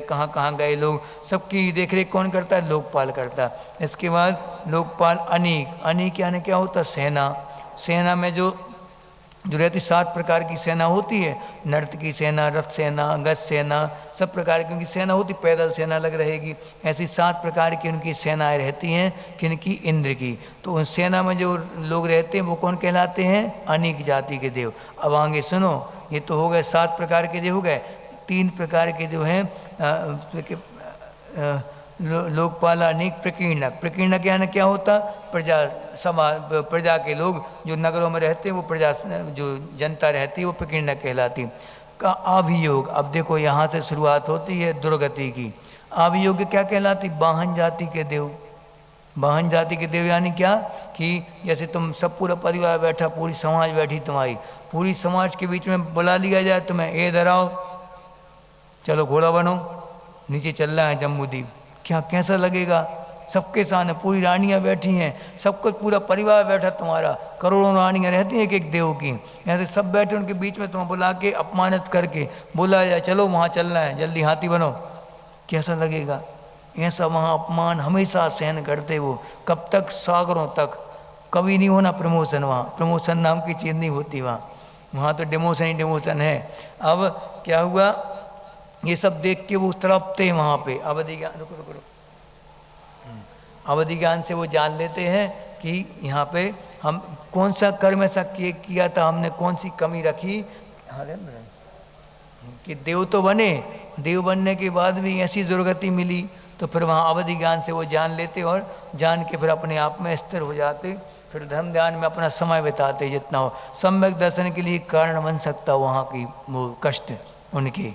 कहाँ कहाँ गए लोग, सबकी देख रेख कौन करता है, लोकपाल करता है। इसके बाद लोकपाल अनीक, अनीक यानी क्या होता, सेना, सेना में जो रहती 7 प्रकार की सेना होती है, नर्त की सेना, रथ सेना, गज सेना, सब प्रकार की उनकी सेना होती, पैदल सेना अलग रहेगी, ऐसी 7 प्रकार की उनकी सेनाएं रहती हैं, किनकी, इंद्र की। तो उन सेना में जो लोग रहते हैं वो कौन कहलाते हैं, अनेक जाति के देव। अब आगे सुनो, ये तो हो गए 7 प्रकार के देव हो गए, 3 प्रकार के जो हैं लोकपाल अनेक प्रकीर्णक, प्रकीर्णक यानी क्या होता, प्रजा प्रजा के लोग जो नगरों में रहते हैं, वो प्रजा जो जनता रहती है वो प्रकीर्णक कहलाती का। अभियोग, अब देखो यहाँ से शुरुआत होती है दुर्गति की। अभियोग क्या कहलाती, वाहन जाति के देव, वाहन जाति के देव यानी क्या कि जैसे तुम सब पूरा परिवार बैठा, पूरी समाज बैठी तुम्हारी, पूरी समाज के बीच में बुला लिया जाए तुम्हें, ए इधर आओ, चलो घोड़ा बनो, नीचे चल रहा है जम्बूद्वीप, क्या कैसा लगेगा, सबके सामने पूरी रानियां बैठी हैं, सब कुछ पूरा परिवार बैठा तुम्हारा, करोड़ों रानियां रहती हैं एक एक देव की, ऐसे सब बैठे, उनके बीच में तुम्हें बुला के अपमानित करके बोला जाए चलो वहाँ चलना है, जल्दी हाथी बनो, कैसा लगेगा। ऐसा वहाँ अपमान हमेशा सहन करते वो, कब तक, सागरों तक, कभी नहीं होना प्रमोशन, वहाँ प्रमोशन नाम की चीज़ नहीं होती वहाँ तो डिमोशन ही डिमोशन है। अब क्या हुआ, ये सब देख के वो तड़पते वहाँ पे, अवधि ज्ञान, रुको अवधि ज्ञान से वो जान लेते हैं कि यहाँ पे हम कौन सा कर्म ऐसा किया था, हमने कौन सी कमी रखी, कि देव तो बने, देव बनने के बाद भी ऐसी दुर्गति मिली। तो फिर वहाँ अवधि ज्ञान से वो जान लेते और जान के फिर अपने आप में स्थिर हो जाते, फिर धर्म ध्यान में अपना समय बिताते जितना हो। सम्यक दर्शन के लिए कारण बन सकता वहाँ की वो कष्ट उनके,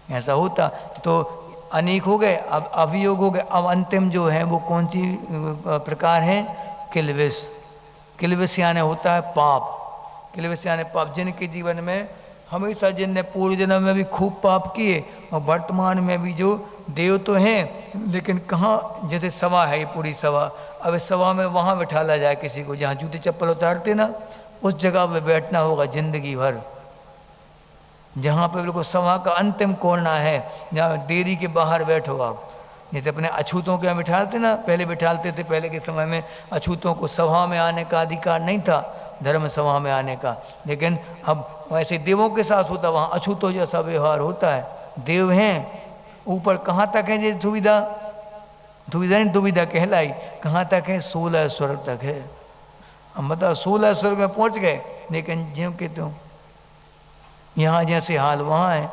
ऐसा होता। तो अनेक हो गए, अब अभियोग हो गए। अब अंतिम जो है वो कौन सी प्रकार है, किलविश। किलविश यानी होता है पाप, किलविश यानी पाप, जिनके जीवन में हमेशा, जिनने पूर्व जन्म में भी खूब पाप किए और वर्तमान में भी जो देव तो हैं, लेकिन कहाँ, जैसे सभा है ये पूरी सभा, अब इस सभा में वहाँ बैठाला जाए किसी को, जहाँ जूते चप्पल उतारते ना, उस जगह पे बैठना होगा जिंदगी भर, जहाँ पे बिल्कुल सभा का अंतिम कोना है, जहाँ डेयरी के बाहर बैठो आप। जैसे अपने अछूतों के यहाँ बिठाते ना, पहले बिठाते थे, पहले के समय में अछूतों को सभा में आने का अधिकार नहीं था, धर्म सभा में आने का, लेकिन अब वैसे देवों के साथ होता, वहाँ अछूतों जैसा व्यवहार होता है। देव हैं ऊपर, कहाँ तक है ये सुविधा, दुविधा नहीं दुविधा कहलाई, कहाँ तक है, 16 स्वर्ग तक है। अब बताओ 16 स्वर्ग में पहुँच गए, लेकिन ज्यों के त्यों यहाँ जैसे हाल वहाँ है,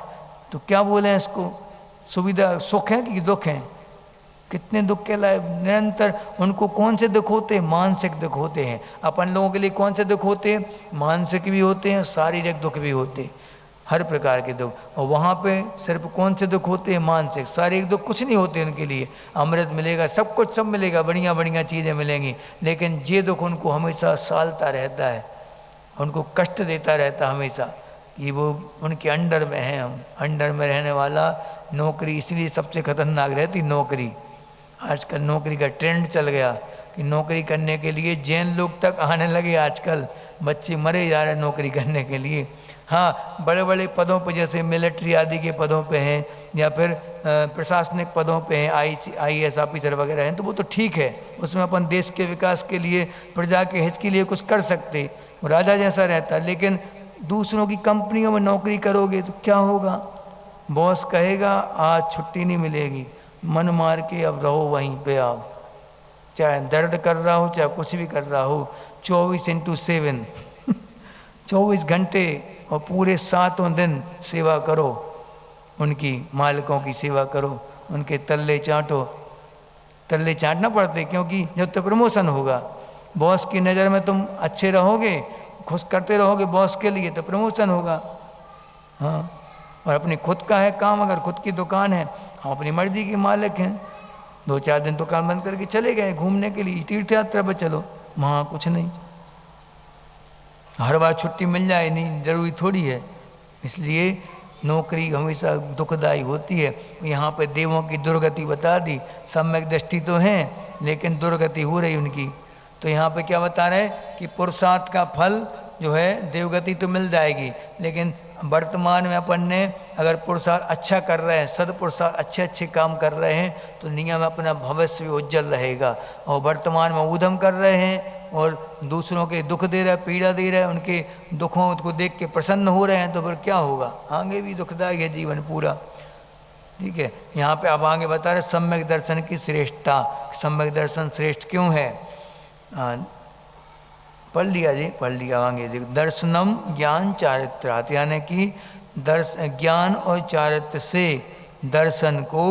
तो क्या बोले इसको, सुविधा सुख है कि दुख है, कितने दुख के लाए निरंतर। उनको कौन से दुख होते हैं? मानसिक दुख होते हैं। अपन लोगों के लिए कौन से दुख होते हैं? मानसिक भी होते हैं, शारीरिक दुख भी होते हैं, हर प्रकार के दुख। और वहाँ पे सिर्फ कौन से दुख होते हैं? मानसिक। शारीरिक दुख कुछ नहीं होते उनके लिए। अमृत मिलेगा, सब कुछ सब मिलेगा, बढ़िया बढ़िया चीज़ें मिलेंगी, लेकिन ये दुख उनको हमेशा सालता रहता है, उनको कष्ट देता रहता हमेशा कि वो उनके अंडर में हैं। हम अंडर में रहने वाला नौकरी इसलिए सबसे खतरनाक रहती नौकरी। आजकल नौकरी का ट्रेंड चल गया कि नौकरी करने के लिए जैन लोग तक आने लगे। आजकल बच्चे मरे जा रहे हैं नौकरी करने के लिए। हाँ, बड़े बड़े पदों पर जैसे मिलिट्री आदि के पदों पे हैं या फिर प्रशासनिक पदों पे हैं, IAS ऑफिसर वगैरह हैं, तो वो तो ठीक है, उसमें अपन देश के विकास के लिए, प्रजा के हित के लिए कुछ कर सकते, राजा जैसा रहता। लेकिन दूसरों की कंपनियों में नौकरी करोगे तो क्या होगा? बॉस कहेगा आज छुट्टी नहीं मिलेगी, मन मार के अब रहो वहीं पे आप, चाहे दर्द कर रहा हो चाहे कुछ भी कर रहा हो, 24/7 24 घंटे और पूरे 7 दिन सेवा करो, उनकी मालिकों की सेवा करो, उनके तल्ले चाटो। तल्ले चाटना पड़ते क्योंकि जब तक प्रमोशन होगा, बॉस की नज़र में तुम अच्छे रहोगे, खुश करते रहोगे बॉस के लिए, तो प्रमोशन होगा। हाँ, और अपनी खुद का है काम, अगर खुद की दुकान है, हम अपनी मर्जी के मालिक हैं, 2-4 दिन दुकान बंद करके चले गए घूमने के लिए, तीर्थ यात्रा पर चलो, वहाँ कुछ नहीं। हर बार छुट्टी मिल जाए नहीं जरूरी थोड़ी है, इसलिए नौकरी हमेशा दुखदायी होती है। यहाँ पे देवों की दुर्गति बता दी, सम्यक दृष्टि तो है लेकिन दुर्गति हो रही उनकी। तो यहाँ पे क्या बता रहे कि पुरुषार्थ का फल जो है देवगति तो मिल जाएगी, लेकिन वर्तमान में अपन ने अगर पुरुषार्थ अच्छा कर रहे हैं, सदपुरुषार्थ अच्छे अच्छे काम कर रहे हैं, तो नियम अपना भविष्य भी उज्जवल रहेगा। और वर्तमान में ऊधम कर रहे हैं और दूसरों के दुख दे रहे, पीड़ा दे रहे, उनके दुखों को देख के प्रसन्न हो रहे हैं, तो फिर क्या होगा? आगे भी दुखदायी है जीवन पूरा। ठीक है, यहाँ पे अब आगे बता रहे सम्यक दर्शन की श्रेष्ठता। सम्यक दर्शन श्रेष्ठ क्यों है? पढ़ लिया जी, पढ़ लिया आगे देखो। दर्शनम ज्ञान चारित्रात्, यानी कि ज्ञान और चारित्र से दर्शन को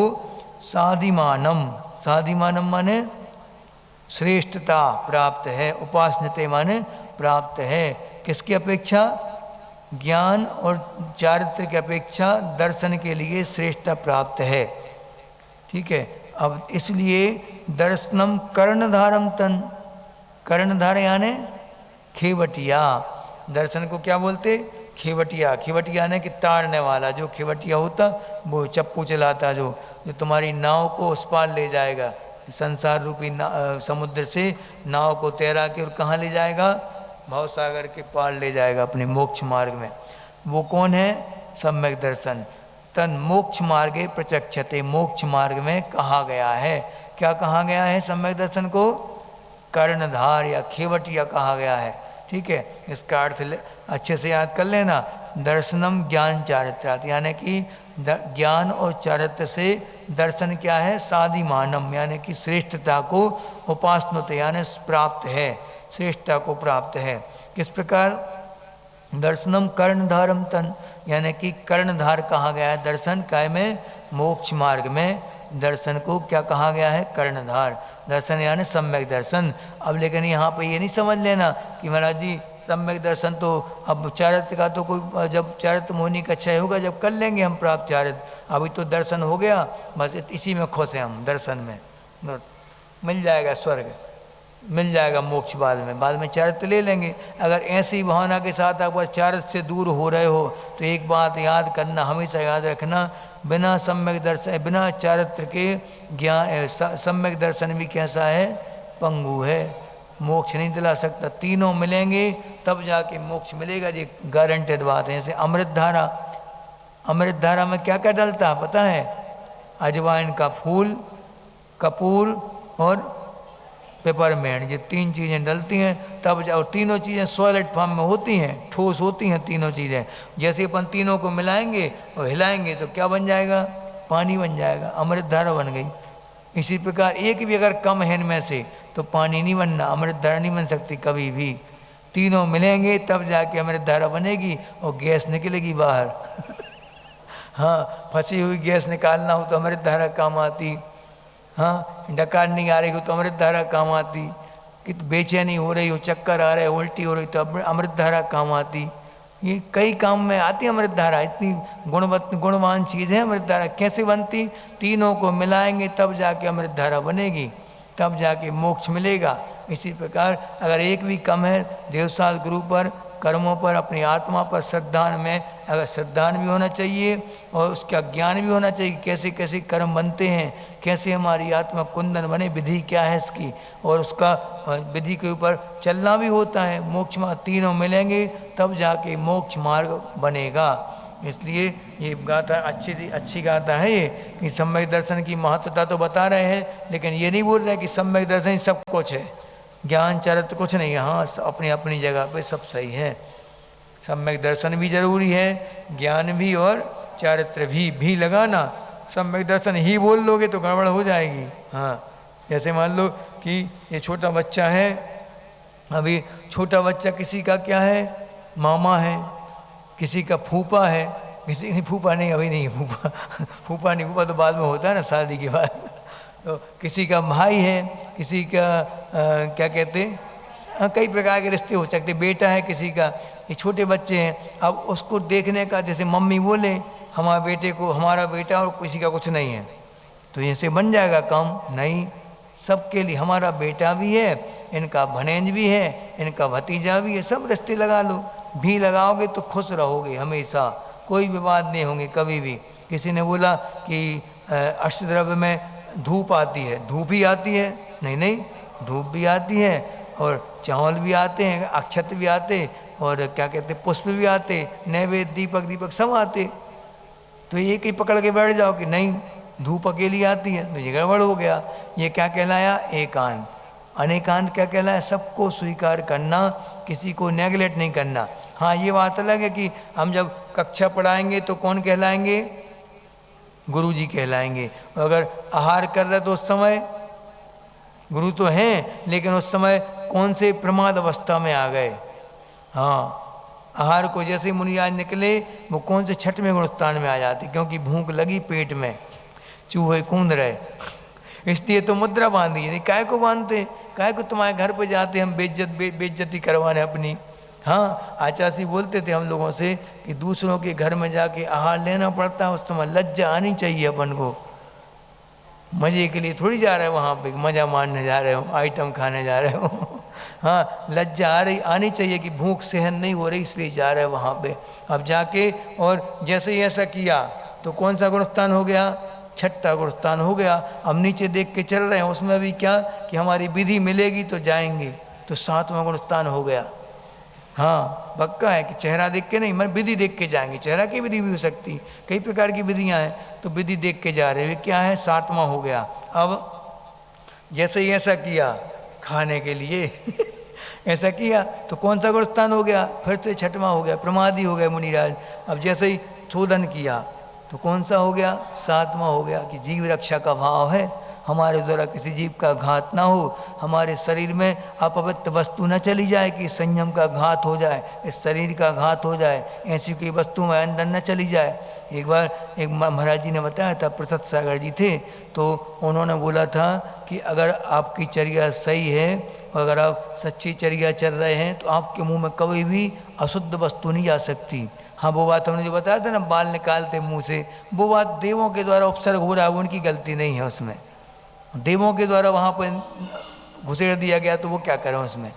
साधिमानम, साधिमानम माने श्रेष्ठता प्राप्त है, उपासनते माने प्राप्त है। किसकी अपेक्षा? ज्ञान और चारित्र की अपेक्षा दर्शन के लिए श्रेष्ठता प्राप्त है। ठीक है, अब इसलिए दर्शनम कर्णधारम तन, कर्णधार यानी खेवटिया। दर्शन को क्या बोलते? खेवटिया। खेवटिया ने कि तारने वाला, जो खेवटिया होता वो चप्पू चलाता, जो तुम्हारी नाव को उस पार ले जाएगा, संसार रूपी समुद्र से नाव को तैरा के और कहाँ ले जाएगा? भव सागर के पार ले जाएगा अपने मोक्ष मार्ग में। वो कौन है? सम्यक दर्शन। तन मोक्ष मार्गे प्रचक्षते, मोक्ष मार्ग में कहा गया है। क्या कहा गया है सम्यक दर्शन को? कर्णधार या खेवटिया कहा गया है। ठीक है, इसका अर्थ अच्छे से याद कर लेना। दर्शनम ज्ञान चारित्रात्, यानी कि ज्ञान और चारित्र से दर्शन क्या है? साधिमानम, यानी कि श्रेष्ठता को उपासनते यानी प्राप्त है, श्रेष्ठता को प्राप्त है। किस प्रकार? दर्शनम कर्णधारम तन, यानी कि कर्णधार कहा गया है दर्शन काय में? मोक्ष मार्ग में दर्शन को क्या कहा गया है? कर्णधार। दर्शन यानी सम्यक दर्शन। अब लेकिन यहाँ पे ये नहीं समझ लेना कि महाराज जी सम्यक दर्शन तो अब चारित्र का तो कोई, जब चारित्र मोहिनी का क्षय होगा जब कर लेंगे हम प्राप्त चारित्र, अभी तो दर्शन हो गया, बस इसी में खुश हैं हम। दर्शन में मिल जाएगा स्वर्ग, मिल जाएगा मोक्ष, बाद में चारित्र ले लेंगे। अगर ऐसी भावना के साथ आप बस चारित्र से दूर हो रहे हो तो एक बात याद करना, हमेशा याद रखना, बिना सम्यक दर्शन, बिना चारित्र के ज्ञान, सम्यक दर्शन भी कैसा है? पंगु है, मोक्ष नहीं दिला सकता। तीनों मिलेंगे तब जाके मोक्ष मिलेगा, ये गारंटेड बात है। जैसे अमृत धारा, अमृत धारा में क्या क्या डलता है पता है? अजवाइन का फूल, कपूर और पेपरमेंट, ये 3 चीज़ें डलती हैं तब जाओ। तीनों चीज़ें सॉलिड फॉर्म में होती हैं, ठोस होती हैं तीनों चीज़ें। जैसे अपन तीनों को मिलाएंगे और हिलाएंगे तो क्या बन जाएगा? पानी बन जाएगा, अमृत धारा बन गई। इसी प्रकार एक भी अगर कम है इनमें से तो पानी नहीं बनना, अमृत धारा नहीं बन सकती कभी भी। तीनों मिलेंगे तब जाके अमृत धारा बनेगी और गैस निकलेगी बाहर। हाँ, फंसी हुई गैस निकालना हो तो अमृत धारा काम आती। हाँ, डकार नहीं आ रही हो तो अमृत धारा काम आती, कि बेचैनी हो रही हो, चक्कर आ रहे, उल्टी हो रही तो अमृत धारा काम आती। ये कई काम में आती है अमृत धारा, इतनी गुणवान चीज़ है अमृत धारा। कैसे बनती? तीनों को मिलाएंगे तब जाके अमृत धारा बनेगी, तब जाके मोक्ष मिलेगा। इसी प्रकार अगर एक भी कम है, देवसाल गुरु पर, कर्मों पर, अपनी आत्मा पर श्रद्धान में अगर श्रद्धान भी होना चाहिए और उसका ज्ञान भी होना चाहिए, कैसे कैसे कर्म बनते हैं, कैसे हमारी आत्मा कुंदन बने, विधि क्या है इसकी, और उसका विधि के ऊपर चलना भी होता है। मोक्ष में तीनों मिलेंगे तब जाके मोक्ष मार्ग बनेगा। इसलिए ये गाथा अच्छी गाथा है ये, कि सम्यक दर्शन की महत्वता तो बता रहे हैं, लेकिन ये नहीं बोल रहे कि सम्यक दर्शन ही सब कुछ है, ज्ञान चरित्र कुछ नहीं है। हाँ, अपनी अपनी जगह पे सब सही है। सम्यक दर्शन भी जरूरी है, ज्ञान भी और चारित्र भी लगाना। सम्यक दर्शन ही बोल लोगे तो गड़बड़ हो जाएगी। हाँ, जैसे मान लो कि ये छोटा बच्चा है, अभी छोटा बच्चा किसी का क्या है, मामा है, किसी का फूफा है, किसी नहीं, फूफा नहीं, अभी नहीं फूफा फूफा नहीं, फूफा तो बाद में होता है ना, शादी के बाद। तो किसी का भाई है, किसी का क्या कहते हैं, कई प्रकार के रिश्ते हो सकते, बेटा है किसी का, ये छोटे बच्चे हैं। अब उसको देखने का, जैसे मम्मी बोले हमारे बेटे को, हमारा बेटा और किसी का कुछ नहीं है, तो ऐसे बन जाएगा काम? नहीं, सबके लिए हमारा बेटा भी है, इनका भनेंज भी है, इनका भतीजा भी है, सब रिश्ते लगा लो। भी लगाओगे तो खुश रहोगे हमेशा, कोई विवाद नहीं होंगे कभी भी। किसी ने बोला कि अष्टद्रव्य में धूप आती है, धूप ही आती है? नहीं नहीं, धूप भी आती है और चावल भी आते हैं, अक्षत भी आते, और क्या कहते पुष्प भी आते, नैवेद्य, दीपक सब आते। तो एक ही पकड़ के बैठ जाओ कि नहीं धूप अकेली आती है, तो ये गड़बड़ हो गया। ये क्या कहलाया? एकांत। अनेकांत क्या कहलाया? सबको स्वीकार करना, किसी को नेगलेक्ट नहीं करना। हाँ, ये बात अलग है कि हम जब कक्षा पढ़ाएंगे तो कौन कहलाएंगे? गुरु जी कहलाएंगे। अगर आहार कर रहे तो उस समय गुरु तो हैं, लेकिन उस समय कौन से प्रमाद अवस्था में आ गए। हाँ, आहार को जैसे मुनियाज निकले वो कौन से छठवें गुणस्थान में आ जाते, क्योंकि भूख लगी पेट में, चूहे कूद रहे, इसलिए तो मुद्रा बांधी। नहीं काय को बांधते, काय को तुम्हारे घर पे जाते हम बेइज्जती करवाने अपनी। हाँ, आचार्य बोलते थे हम लोगों से कि दूसरों के घर में जाके आहार लेना पड़ता है, उस समय लज्जा आनी चाहिए अपन को। मजे के लिए थोड़ी जा रहे हो वहाँ पे, मजा मारने जा रहे हो, आइटम खाने जा रहे हो। हाँ, लज्जा आनी चाहिए कि भूख सहन नहीं हो रही इसलिए जा रहे हैं वहाँ पे। अब जाके और जैसे ही ऐसा किया तो कौन सा गुणस्थान हो गया? छठा गुणस्थान हो गया। अब नीचे देख के चल रहे हैं, उसमें भी क्या कि हमारी विधि मिलेगी तो जाएंगे, तो 7वां गुणस्थान हो गया। हाँ, पक्का है कि चेहरा देख के नहीं, मैं विधि देख के जाएंगे। चेहरा की विधि भी हो सकती, कई प्रकार की विधियाँ हैं, तो विधि देख के जा रहे हैं। क्या है? 7वां हो गया। अब जैसे ही ऐसा किया खाने के लिए ऐसा किया तो कौन सा गुणस्थान हो गया? फिर से 6वां हो गया, प्रमादी हो गए मुनिराज। अब जैसे ही शोधन किया तो कौन सा हो गया? 7वां हो गया कि जीव रक्षा का भाव है, हमारे द्वारा किसी जीव का घात ना हो, हमारे शरीर में अपवित्र वस्तु न चली जाए कि संयम का घात हो जाए, इस शरीर का घात हो जाए, ऐसी कोई वस्तु में अंदर न चली जाए। एक बार एक महाराज जी ने बताया था, प्रसाद सागर जी थे, तो उन्होंने बोला था कि अगर आपकी चर्या सही है और अगर आप सच्ची चर्या चल रहे हैं तो आपके मुंह में कभी भी अशुद्ध वस्तु नहीं जा सकती। हाँ, वो बात हमने जो बताया था ना, बाल निकालते मुंह से, वो बात देवों के द्वारा उपसर्ग हो रहा है, उनकी गलती नहीं है उसमें। देवों के द्वारा वहाँ पर घुसेड़ दिया गया तो वो क्या करें उसमें।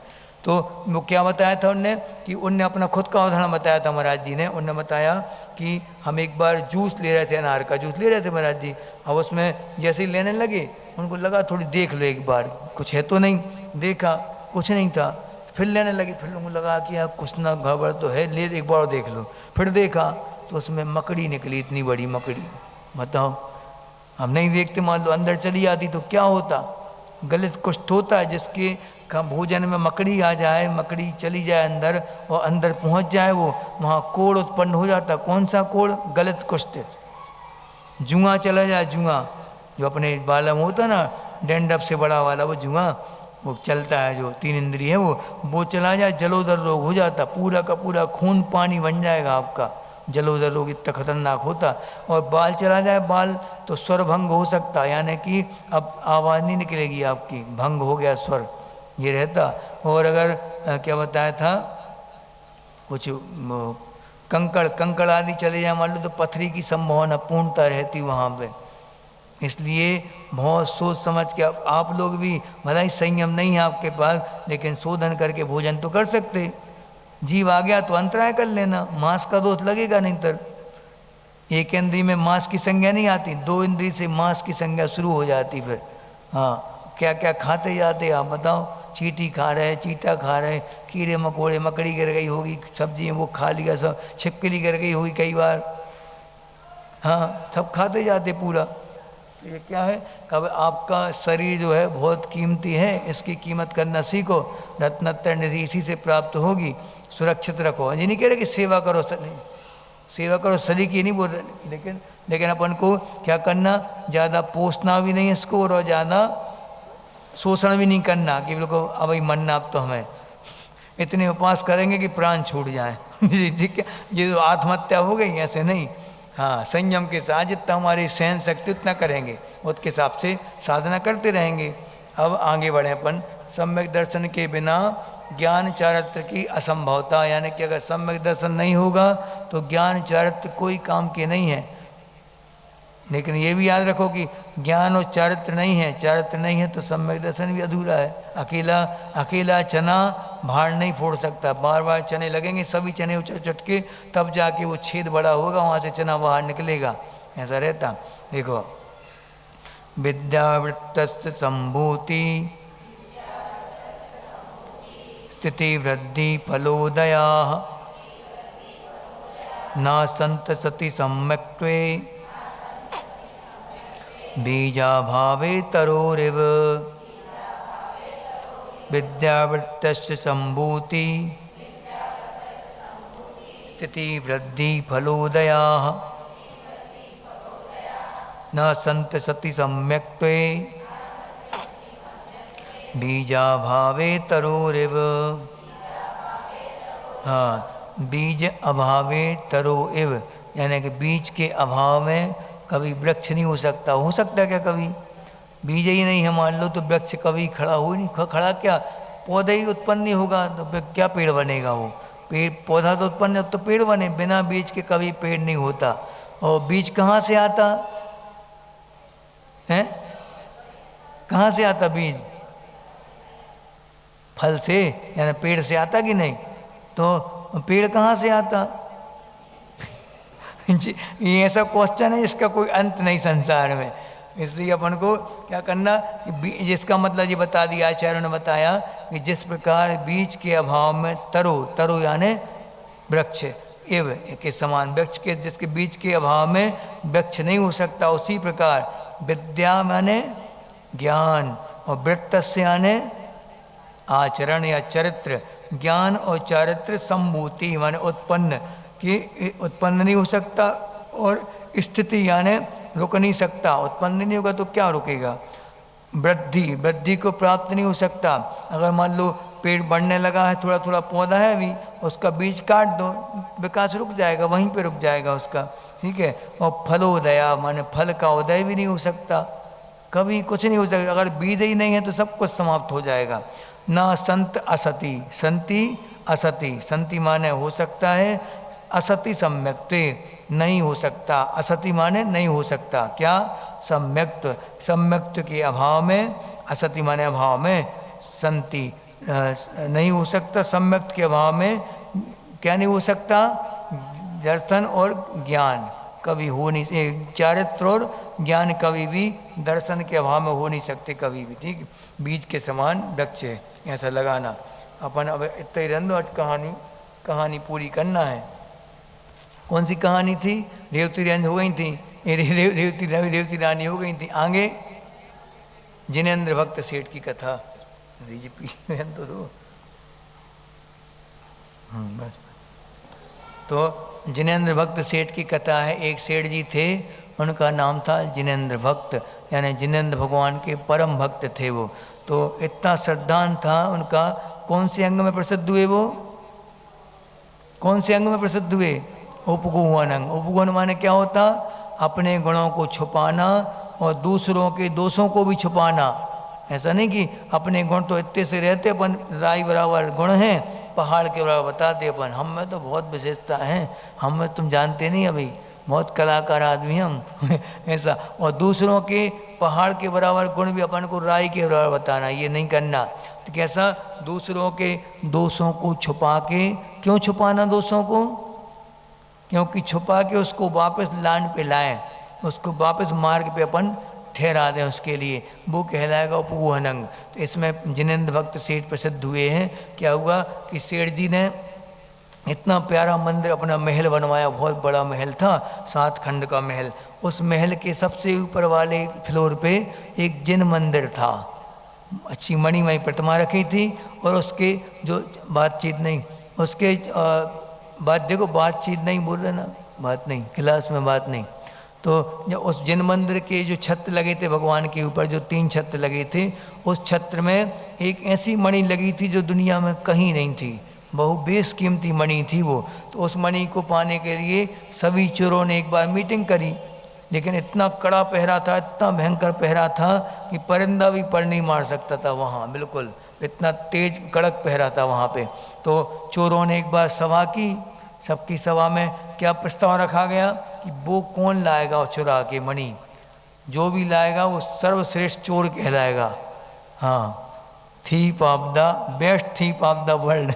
तो वो क्या बताया था उनने कि उनने अपना खुद का उदाहरण बताया था महाराज जी ने। उनने बताया कि हम एक बार जूस ले रहे थे, अनार का जूस ले रहे थे महाराज जी। अब उसमें जैसे ही लेने लगे उनको लगा थोड़ी देख लो एक बार, कुछ है तो नहीं। देखा कुछ नहीं था, फिर लेने लगे, फिर उनको लगा कि अब कुछ ना गड़बड़ तो है, ले एक बार देख लो। फिर देखा तो उसमें मकड़ी निकली, इतनी बड़ी मकड़ी। बताओ, हम नहीं देखते, मान लो अंदर चली आती तो क्या होता? गलत कुष्ठ होता है। जिसके का भोजन में मकड़ी आ जाए, मकड़ी चली जाए अंदर और अंदर पहुंच जाए, वो वहाँ कोड़ उत्पन्न हो जाता। कौन सा कोड़? गलत कुष्ठ। जुआ चला जाए, जुआ जो अपने बाला में होता ना, डेंडप से बड़ा वाला वो जुआ, वो चलता है जो 3 इंद्रिय है, वो चला जाए, जलोदर रोग हो जाता, पूरा का पूरा खून पानी बन जाएगा आपका। जलोदर रोग इतना खतरनाक होता। और बाल चला जाए बाल तो स्वर भंग हो सकता, यानी कि अब आवाज़ नहीं निकलेगी आपकी, भंग हो गया स्वर, ये रहता। और अगर क्या बताया था कुछ कंकड़ आदि चले जाए मान लो तो पथरी की संभावना पूर्णता रहती वहाँ पे। इसलिए बहुत सोच समझ के आप लोग भी, भला ही संयम नहीं है आपके पास, लेकिन शोधन करके भोजन तो कर सकते। जीव आ गया तो अंतराय कर लेना, मांस का दोष लगेगा नहीं। तर एक इंद्री में मांस की संज्ञा नहीं आती, 2 इंद्री से मांस की संज्ञा शुरू हो जाती। फिर हाँ, क्या क्या खाते जाते आप बताओ, चींटी खा रहे, चीटा खा रहे, कीड़े मकोड़े, मकड़ी गिर गई होगी सब्जी वो खा लिया, सब छिपकली गिर गई होगी कई बार, हाँ सब खाते जाते पूरा। तो ये क्या है, कब आपका शरीर जो है बहुत कीमती है, इसकी कीमत करना सीखो, रत्नत्र निधि इसी से प्राप्त होगी, सुरक्षित रखो। ये नहीं कह रहे कि सेवा करो, सेवा करो सदी की नहीं बोल रहे, लेकिन अपन को क्या करना, ज़्यादा पोसना भी नहीं इसको और ज़्यादा शोषण भी नहीं करना कि बिल्कुल अब ही मरना, अब तो हमें इतने उपवास करेंगे कि प्राण छूट जाए ये तो आत्महत्या हो गई, ऐसे नहीं। हाँ, संयम के साथ जितना हमारी सहन शक्ति उतना करेंगे, उसके हिसाब से साधना करते रहेंगे। अब आगे बढ़े अपन, सम्यक दर्शन के बिना ज्ञान चारित्र की असंभवता, यानी कि अगर सम्यक दर्शन नहीं होगा तो ज्ञान चारित्र कोई काम के नहीं है। लेकिन ये भी याद रखो कि ज्ञान और चारित्र नहीं है, चारित्र नहीं है तो सम्यक दर्शन भी अधूरा है। अकेला चना भाड़ नहीं फोड़ सकता, बार बार चने लगेंगे, सभी चने उचट के तब जाके वो छेद बड़ा होगा, वहाँ से चना बाहर निकलेगा, ऐसा रहता। देखो, विद्यावृत्तस्य संभूति स्थिति वृद्धि फलोदया न संत सति सम्यक्त्वे बीजाभावे तरोरिव। विद्यावृत्तस्य संभूति स्थिति वृद्धि फलोदया न संत सति सम्यक्त्वे बीजाभावे तरोरिव। हाँ, बीज अभावे तरो इव, यानी कि बीज के अभाव में कभी वृक्ष नहीं हो सकता। हो सकता है क्या कभी? बीज ही नहीं है मान लो तो वृक्ष कभी खड़ा हो ही नहीं, खड़ा क्या, पौधा ही उत्पन्न नहीं होगा तो फिर क्या पेड़ बनेगा? वो पेड़ पौधा तो उत्पन्न तो पेड़ बने, बिना बीज के कभी पेड़ नहीं होता। और बीज कहाँ से आता है? कहाँ से आता बीज? फल से, यानी पेड़ से आता कि नहीं? तो पेड़ कहाँ से आता? ये ऐसा क्वेश्चन है इसका कोई अंत नहीं संसार में। इसलिए अपन को क्या करना, जिसका मतलब ये बता दिया आचार्यों ने बताया कि जिस प्रकार बीज के अभाव में तरो यानी वृक्ष एव के समान, वृक्ष के जिसके बीज के अभाव में वृक्ष नहीं हो सकता, उसी प्रकार विद्या माने ज्ञान और वृत्तस्य यानी आचरण या चरित्र, ज्ञान और चारित्र संभूति माने उत्पन्न कि उत्पन्न नहीं हो सकता, और स्थिति यानी रुक नहीं सकता। उत्पन्न नहीं होगा तो क्या रुकेगा? वृद्धि को प्राप्त नहीं हो सकता। अगर मान लो पेड़ बढ़ने लगा है, थोड़ा थोड़ा पौधा है अभी, उसका बीज काट दो, विकास रुक जाएगा, वहीं पे रुक जाएगा उसका, ठीक है। और फलोदया माने फल का उदय भी नहीं हो सकता, कभी कुछ नहीं हो सकता। अगर बीज ही नहीं है तो सब कुछ समाप्त हो जाएगा। ना संत असति, संति असति, संति माने हो सकता है, असति सम्यक्त्वे नहीं हो सकता, असति माने नहीं हो सकता। क्या? सम्यक्त्व, सम्यक्त्व के अभाव में, असति माने अभाव में, संति नहीं हो सकता, सम्यक्त के अभाव में क्या नहीं हो सकता? दर्शन और ज्ञान कभी हो नहीं, चारित्र और ज्ञान कभी भी दर्शन के अभाव में हो नहीं सकते कभी भी, ठीक। बीज के समान वृक्ष है, ऐसा लगाना। अपन अब इतना ही रंदो, आज कहानी पूरी करना है। कौन सी कहानी थी? रेवती रेंज हो गई थी, रेवती रानी हो गई थी। आगे जिनेंद्र भक्त सेठ की कथा, तो दो बस। तो जिनेंद्र भक्त सेठ की कथा है। एक सेठ जी थे, उनका नाम था जिनेंद्र भक्त, यानी जिनेंद्र भगवान के परम भक्त थे वो। तो इतना श्रद्धान था उनका। कौन से अंग में प्रसिद्ध हुए वो? कौन से अंग में प्रसिद्ध हुए? उपगुहनंग। उपगुहन माने क्या होता? अपने गुणों को छुपाना और दूसरों के दोषों को भी छुपाना। ऐसा नहीं कि अपने गुण तो इतने से रहते, अपन राई बराबर गुण हैं, पहाड़ के बराबर बताते अपन, हम में तो बहुत विशेषता है, हम में तुम जानते नहीं अभी, बहुत कलाकार आदमी हम ऐसा। और दूसरों के पहाड़ के बराबर गुण भी अपन को राई के बराबर बताना, ये नहीं करना। तो कैसा? दूसरों के दोषों को छुपा के। क्यों छुपाना दोषों को? क्योंकि छुपा के उसको वापस लान पे लाएं, उसको वापस मार्ग पे अपन ठहरा दें, उसके लिए वो कहलाएगा उपगुहनंग। तो इसमें जिनेंद्र भक्त सेठ प्रसिद्ध हुए हैं। क्या हुआ कि सेठ जी ने इतना प्यारा मंदिर, अपना महल बनवाया, बहुत बड़ा महल था, 7 खंड का महल। उस महल के सबसे ऊपर वाले फ्लोर पे एक जिन मंदिर था, अच्छी मणिमय प्रतिमा रखी थी। और उसके जो बातचीत नहीं, उसके बात देखो, बातचीत नहीं बोल रहे ना, बात नहीं, क्लास में बात नहीं। तो जब उस जिन मंदिर के जो छत्र लगे थे भगवान के ऊपर, जो 3 छत्र लगे थे, उस छत्र में एक ऐसी मणि लगी थी जो दुनिया में कहीं नहीं थी, बहु बेशकीमती मणि थी वो। तो उस मणि को पाने के लिए सभी चोरों ने एक बार मीटिंग करी, लेकिन इतना कड़ा पहरा था, इतना भयंकर पहरा था कि परिंदा भी पर नहीं मार सकता था वहाँ, बिल्कुल इतना तेज कड़क पहरा था वहाँ पे। तो चोरों ने एक बार सभा की, सबकी सभा में क्या प्रस्ताव रखा गया कि वो कौन लाएगा चुरा के मणि, जो भी लाएगा वो सर्वश्रेष्ठ चोर कहलाएगा। हाँ, thief of the best thief of the world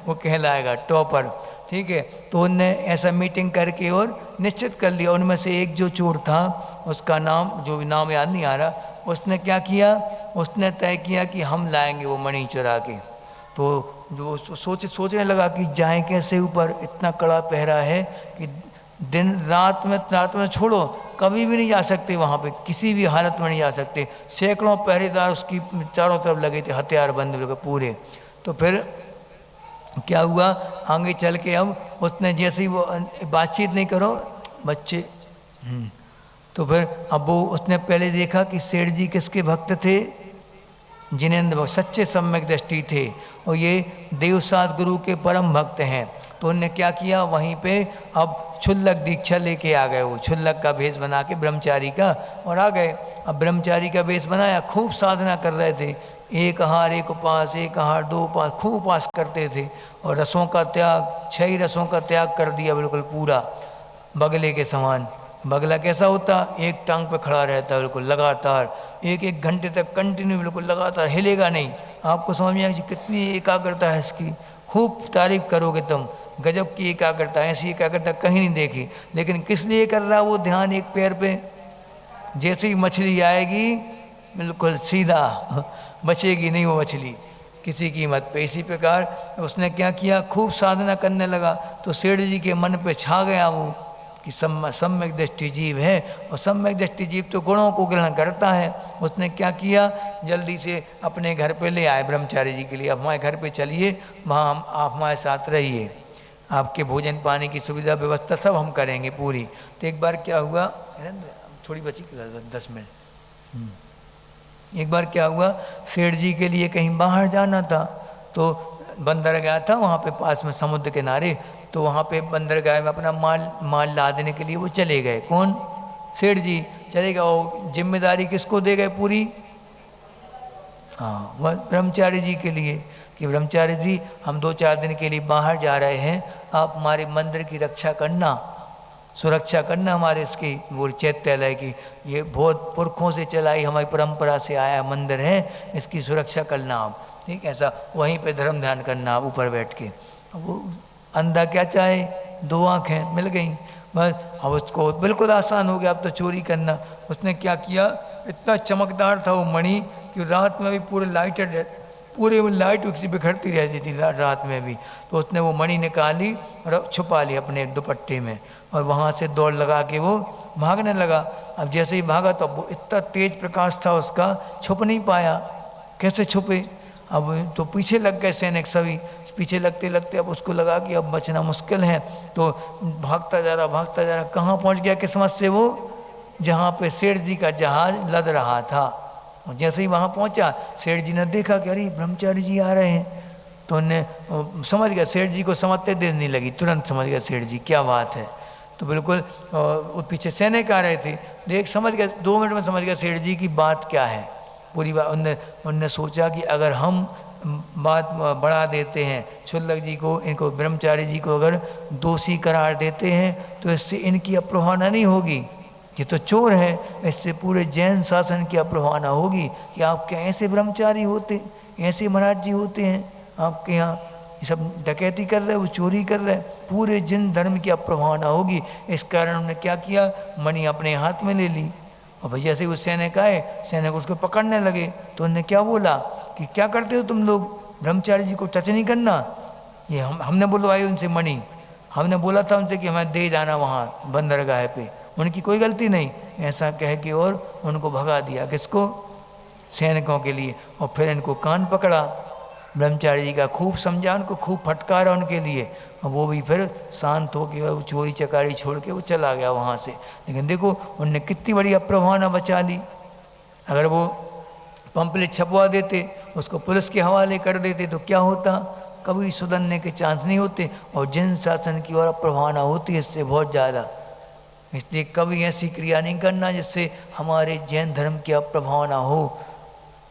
वो कहलाएगा, टॉपर। ठीक है, तो उनने ऐसा मीटिंग करके और निश्चित कर लिया। उनमें से एक जो चोर था, उसका नाम, जो भी नाम याद नहीं आ रहा, उसने क्या किया, उसने तय किया कि हम लाएंगे वो मणि चुरा के। तो जो सोचने लगा कि जाएं कैसे ऊपर, इतना कड़ा पहरा है कि दिन रात में छोड़ो, कभी भी नहीं जा सकते वहाँ पे, किसी भी हालत में नहीं जा सकते। सैकड़ों पहरेदार उसकी चारों तरफ लगे थे, हथियार बंद लोग पूरे। तो फिर क्या हुआ, आगे चल के अब उसने जैसे ही वो बातचीत नहीं करो बच्चे, तो फिर अब वो उसने पहले देखा कि सेठ जी किसके भक्त थे, जिनेंद्र भक्त, सच्चे सम्यक दृष्टि थे, और ये देवसाद गुरु के परम भक्त हैं। तो उन्होंने क्या किया, वहीं पे अब क्षुल्लक दीक्षा लेके आ गए, वो क्षुल्लक का भेष बना के ब्रह्मचारी का, और आ गए। अब ब्रह्मचारी का भेष बनाया, खूब साधना कर रहे थे, एक आहार एक उपास, एक आहार 2 उपास, खूब उपास करते थे। और रसों का त्याग, 6 रसों का त्याग कर दिया बिल्कुल पूरा, बगले के समान। बगला कैसा होता, एक टांग पे खड़ा रहता बिल्कुल लगातार, 1-1 घंटे तक कंटिन्यू बिल्कुल लगातार, हिलेगा नहीं। आपको समझ में आएगी कितनी एकाग्रता है इसकी, खूब तारीफ करोगे तुम, गजब की एकाग्रता, ऐसी एकाग्रता कहीं नहीं देखी। लेकिन किस लिए कर रहा वो ध्यान एक पैर पे, जैसे ही मछली आएगी बिल्कुल सीधा, बचेगी नहीं वो मछली किसी कीमत पे। इसी प्रकार उसने क्या किया, खूब साधना करने लगा। तो सेठ जी के मन पे छा गया वो कि सम्यक दृष्टि जीव है, और सम्यक दृष्टि जीव तो गुणों को ग्रहण करता है। उसने क्या किया, जल्दी से अपने घर पे ले आए ब्रह्मचारी जी के लिए, अब हमारे घर पे चलिए, वहाँ आप हमारे साथ रहिए, आपके भोजन पानी की सुविधा व्यवस्था सब हम करेंगे पूरी। तो एक बार क्या हुआ, थोड़ी बची 10 मिनट, एक बार क्या हुआ, सेठ जी के लिए कहीं बाहर जाना था, तो बंदरगाह था वहाँ पे पास में समुद्र किनारे, तो वहाँ पे बंदरगाह में अपना माल ला देने के लिए वो चले गए। कौन, सेठ जी चले गए। वो जिम्मेदारी किसको दे गए पूरी, हाँ वह ब्रह्मचारी जी के लिए, कि ब्रह्मचारी जी हम 2-4 दिन के लिए बाहर जा रहे हैं, आप हमारे मंदिर की रक्षा करना, सुरक्षा करना हमारे इसकी, वो चैत्यालय की, ये बहुत पुरखों से चलाई हमारी परंपरा से आया मंदिर है, इसकी सुरक्षा करना आप, ठीक, ऐसा वहीं पे धर्म ध्यान करना आप ऊपर बैठ के। वो अंधा क्या चाहे, 2 आँखें मिल गई बस, अब उसको बिल्कुल आसान हो गया अब तो चोरी करना। उसने क्या किया, इतना चमकदार था वो मणि कि रात में भी पूरे लाइट उसकी बिखरती रहती थी रात में भी। तो उसने वो मणि निकाली और छुपा ली अपने दुपट्टे में, और वहाँ से दौड़ लगा के वो भागने लगा। अब जैसे ही भागा तो वो इतना तेज प्रकाश था उसका, छुप नहीं पाया, कैसे छुपे, अब तो पीछे लग गए सैनिक सभी, पीछे लगते लगते अब उसको लगा कि अब बचना मुश्किल है, तो भागता जा रहा, कहाँ पहुँच गया किस्मत से वो, जहाँ पे सेठ जी का जहाज लद रहा था। और जैसे ही वहाँ पहुँचा, सेठ जी ने देखा कि अरे ब्रह्मचारी जी आ रहे हैं, तो उन्हें समझ गया, सेठ जी को समझते देर नहीं लगी, तुरंत समझ गया सेठ जी क्या बात है। तो बिल्कुल वो पीछे सैनिक आ रहे थे, देख समझ गया, 2 मिनट में समझ गया सेठ जी की बात क्या है पूरी बात। उनने सोचा कि अगर हम बात बढ़ा देते हैं, क्षुल्लक जी को, इनको ब्रह्मचारी जी को अगर दोषी करार देते हैं तो इससे इनकी अप्रवाहना नहीं होगी, ये तो चोर है, इससे पूरे जैन शासन की अप्रवाहना होगी कि आप क्या ऐसे ब्रह्मचारी होते, ऐसे महाराज जी होते हैं आपके यहाँ, ये सब डकैती कर रहे, वो चोरी कर रहे, पूरे जैन धर्म की अप्रवाहना होगी। इस कारण उन्होंने क्या किया, मणि अपने हाथ में ले ली और भैया से उस सैनिक आए, सैनिक उसको पकड़ने लगे तो उन्होंने क्या बोला कि क्या करते हो तुम लोग, ब्रह्मचारी जी को टच नहीं करना, ये हमने बुलवाए उनसे मणि, हमने बोला था उनसे कि हमें दे जाना वहाँ बंदरगाह पे, उनकी कोई गलती नहीं, ऐसा कह के और उनको भगा दिया, किसको, सैनिकों के लिए। और फिर इनको कान पकड़ा ब्रह्मचारी जी का, खूब समझा उनको, खूब फटकारा उनके लिए, और वो भी फिर शांत हो के वो चोरी चकारी छोड़ के वो चला गया वहाँ से। लेकिन देखो उनने कितनी बड़ी अप्रवाहना बचा ली, अगर वो पंपलेट छपवा देते, उसको पुलिस के हवाले कर देते तो क्या होता, कभी सुधरने के चांस नहीं होते, और जैन शासन की ओर अप्रवाहना होती है इससे बहुत ज़्यादा। इसलिए कभी ऐसी क्रिया नहीं करना जिससे हमारे जैन धर्म की अप्रवाहना हो।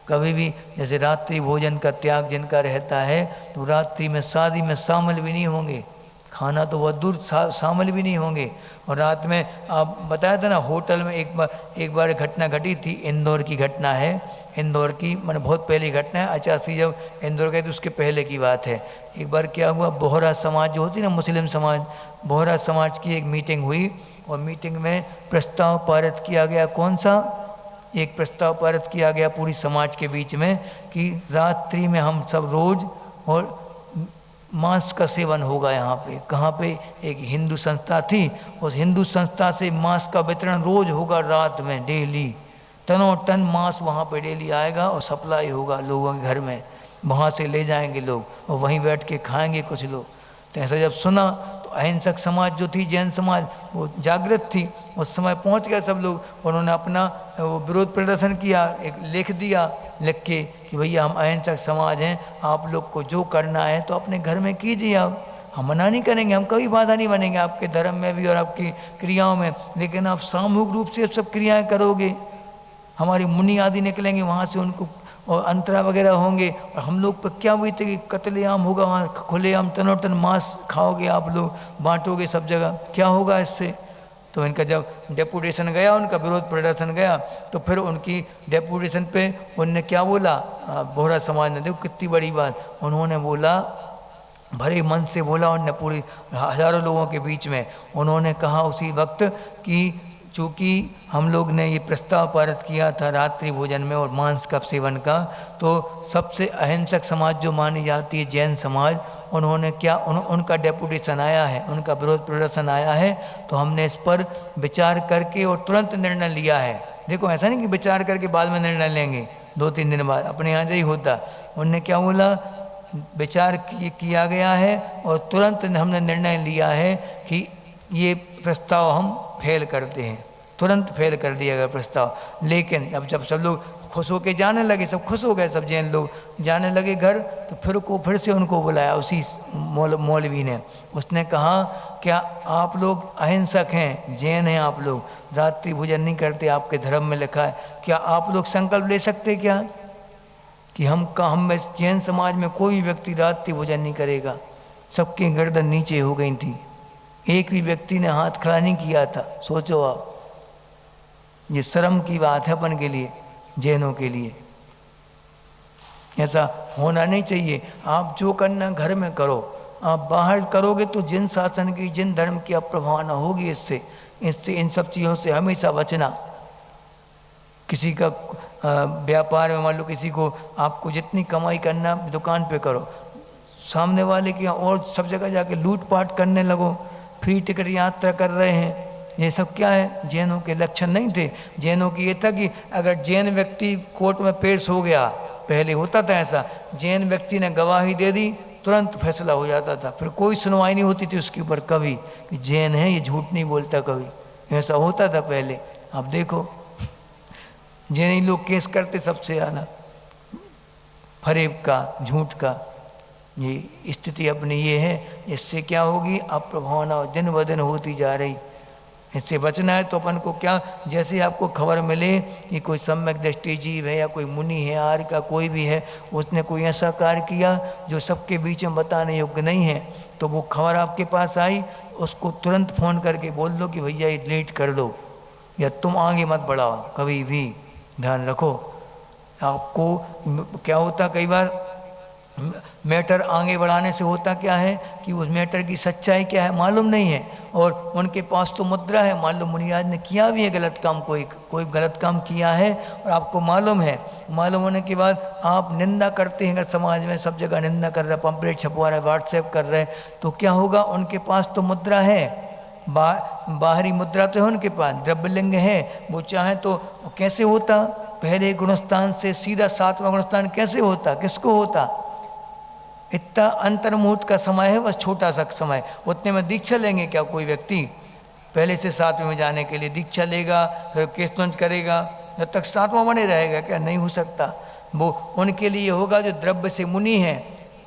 कभी भी जैसे रात्रि भोजन का त्याग जिनका रहता है तो रात्रि में शादी में शामिल भी नहीं होंगे, खाना तो बहुत दूर शामिल भी नहीं होंगे। और रात में आप बताया था ना, होटल में एक बार घटना घटी थी, इंदौर की घटना है, इंदौर की मैंने बहुत पहली घटना है, अचासी जब इंदौर गए तो उसके पहले की बात है। एक बार क्या हुआ, बोहरा समाज जो होती ना मुस्लिम समाज, बोहरा समाज की एक मीटिंग हुई और मीटिंग में प्रस्ताव पारित किया गया, कौन सा, एक प्रस्ताव पारित किया गया पूरी समाज के बीच में कि रात्रि में हम सब रोज और मांस का सेवन होगा यहाँ पे। कहाँ पे, एक हिंदू संस्था थी, उस हिंदू संस्था से मांस का वितरण रोज होगा रात में, डेली टनों टन मांस वहाँ पे डेली आएगा और सप्लाई होगा लोगों के घर में, वहाँ से ले जाएंगे लोग और वहीं बैठ के खाएंगे कुछ लोग। तो ऐसा जब सुना तो अहिंसक समाज जो थी, जैन समाज, वो जागृत थी, उस समय पहुँच गए सब लोग, उन्होंने अपना वो विरोध प्रदर्शन किया, एक लिख दिया, लिख के कि भैया हम अहिंसक समाज हैं, आप लोग को जो करना है तो अपने घर में कीजिए, आप, हम मना नहीं करेंगे, हम कभी बाधा नहीं बनेंगे आपके धर्म में भी और आपकी क्रियाओं में, लेकिन आप सामूहिक रूप से सब क्रियाएँ करोगे, हमारे मुनि आदि निकलेंगे वहाँ से, उनको और अंतरा वगैरह होंगे, और हम लोग पर क्या हुई थी कि कत्लेआम होगा, वहाँ खुलेआम टनोटन मांस खाओगे आप लोग, बांटोगे सब जगह, क्या होगा इससे। तो इनका जब डेपुटेशन गया, उनका विरोध प्रदर्शन गया, तो फिर उनकी डेपुटेशन पे उनने क्या बोला, बोहरा समाज ने, देखो कितनी बड़ी बात, उन्होंने बोला, भरे मन से बोला उन्होंने, पूरी हजारों लोगों के बीच में उन्होंने कहा उसी वक्त कि चूँकि हम लोग ने ये प्रस्ताव पारित किया था रात्रि भोजन में और मांस का सेवन का, तो सबसे अहिंसक समाज जो मानी जाती है जैन समाज, उन्होंने क्या, उनका डेपुटेशन आया है, उनका विरोध प्रदर्शन आया है, तो हमने इस पर विचार करके और तुरंत निर्णय लिया है। देखो ऐसा नहीं कि विचार करके बाद में निर्णय लेंगे, 2-3 दिन बाद, अपने यहाँ ही होता। उनने क्या बोला, विचार किया गया है और तुरंत हमने निर्णय लिया है कि ये प्रस्ताव हम फेल करते हैं, तुरंत फेल कर दिया गया प्रस्ताव। लेकिन अब जब सब लोग खुश होके जाने लगे, सब खुश हो गए, सब जैन लोग जाने लगे घर, तो फिर से उनको बुलाया उसी मौलवी ने, उसने कहा क्या आप लोग अहिंसक हैं, जैन हैं आप लोग, रात्रि भोजन नहीं करते, आपके धर्म में लिखा है, क्या आप लोग संकल्प ले सकते क्या कि हम में जैन समाज में कोई व्यक्ति रात्रि भोजन नहीं करेगा। सबकी गर्दन नीचे हो गई थी, एक भी व्यक्ति ने हाथ खड़ा नहीं किया था। सोचो आप, ये शर्म की बात है अपन के लिए, जैनों के लिए। ऐसा होना नहीं चाहिए। आप जो करना घर में करो, आप बाहर करोगे तो जिन शासन की, जिन धर्म की अप्रवाहना होगी, इससे इन सब चीज़ों से हमेशा बचना। किसी का व्यापार में मान लो, किसी को, आपको जितनी कमाई करना दुकान पे करो, सामने वाले की और सब जगह जाके लूटपाट करने लगो, फ्री टिकट यात्रा कर रहे हैं, ये सब क्या है, जैनों के लक्षण नहीं थे। जैनों की ये था कि अगर जैन व्यक्ति कोर्ट में पेश हो गया, पहले होता था ऐसा, जैन व्यक्ति ने गवाही दे दी, तुरंत फैसला हो जाता था, फिर कोई सुनवाई नहीं होती थी उसके ऊपर कभी कि जैन है ये झूठ नहीं बोलता, कभी ऐसा होता था पहले। अब देखो जैन ही लोग केस करते सबसे ज़्यादा, फरेब का, झूठ का, ये स्थिति अपनी ये है। इससे क्या होगी, अप्रभावना दिन ब दिन होती जा रही। इससे बचना है तो अपन को क्या, जैसे आपको खबर मिले कि कोई सम्यक दृष्टि जीव है या कोई मुनि है, आर्य का कोई भी है, उसने कोई ऐसा कार्य किया जो सबके बीच में बताने योग्य नहीं है, तो वो खबर आपके पास आई, उसको तुरंत फ़ोन करके बोल दो कि भैया ये डिलीट कर दो, या तुम आगे मत बढ़ाओ कभी भी, ध्यान रखो। आपको क्या होता, कई बार मैटर आगे बढ़ाने से होता क्या है कि उस मैटर की सच्चाई क्या है मालूम नहीं है, और उनके पास तो मुद्रा है, मान लो मुनिराज ने किया भी है गलत काम, कोई गलत काम किया है और आपको मालूम है, मालूम होने के बाद आप निंदा करते हैं, अगर समाज में सब जगह निंदा कर रहे हैं, पंपलेट छपवा रहे हैं, व्हाट्सएप कर रहे हैं, तो क्या होगा, उनके पास तो मुद्रा है, बाहरी मुद्रा तो है उनके पास, द्रव्यलिंग है, वो चाहे तो कैसे होता, पहले गुणस्थान से सीधा 7वां गुणस्थान कैसे होता, किसको होता, इतना अंतर्मुहूर्त का समय है, बस छोटा सा समय, उतने में दीक्षा लेंगे क्या कोई व्यक्ति, पहले से 7वें में जाने के लिए दीक्षा लेगा, फिर केशवंश करेगा, जब तक 7वां बने रहेगा क्या, नहीं हो सकता। वो उनके लिए होगा जो द्रव्य से मुनि है,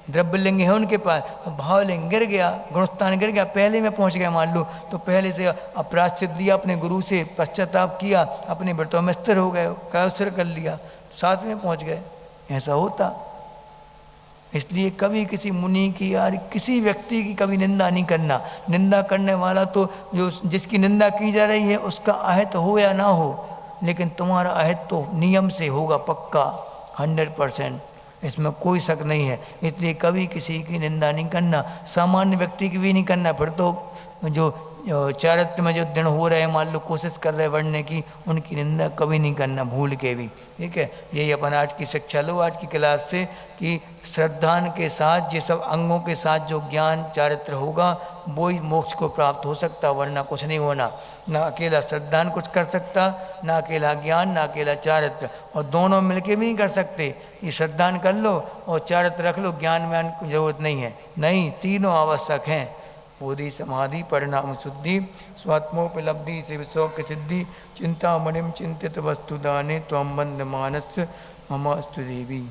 द्रव्यलिंग है उनके पास, भावलिंग गिर गया, गुणस्थान गिर गया, पहले में पहुंच गया मान लो, तो पहले से अपराश्चित लिया अपने गुरु से, पश्चाताप किया, अपने व्रतों में स्थिर हो गए, कायस्थिर कर लिया, 7वें पहुंच गए, ऐसा होता। इसलिए कभी किसी मुनि की या किसी व्यक्ति की कभी निंदा नहीं करना। निंदा करने वाला तो जो जिसकी निंदा की जा रही है उसका अहित हो या ना हो, लेकिन तुम्हारा अहित तो नियम से होगा पक्का 100%, इसमें कोई शक नहीं है। इसलिए कभी किसी की निंदा नहीं करना, सामान्य व्यक्ति की भी नहीं करना। फिर तो जो चारित्र में जो दिन हो रहे हैं, मान लो कोशिश कर रहे बढ़ने की, उनकी निंदा कभी नहीं करना भूल के भी। ठीक है, यही अपन आज की शिक्षा लो आज की क्लास से, कि श्रद्धान के साथ ये सब अंगों के साथ जो ज्ञान चारित्र होगा वो ही मोक्ष को प्राप्त हो सकता, वरना कुछ नहीं होना। ना अकेला श्रद्धान कुछ कर सकता, ना अकेला ज्ञान, ना अकेला चारित्र, और दोनों मिलके भी नहीं कर सकते। ये श्रद्धान कर लो और चारित्र रख लो, ज्ञान में जरूरत नहीं है, नहीं, तीनों आवश्यक हैं। बोधि समाधि परिणाम शुद्धि स्वात्मोपलब्धि से विश्व सिद्धि चिंता मणिम चिंतित वस्तुदाने त्वं बंद मानस ममास्तु देवी।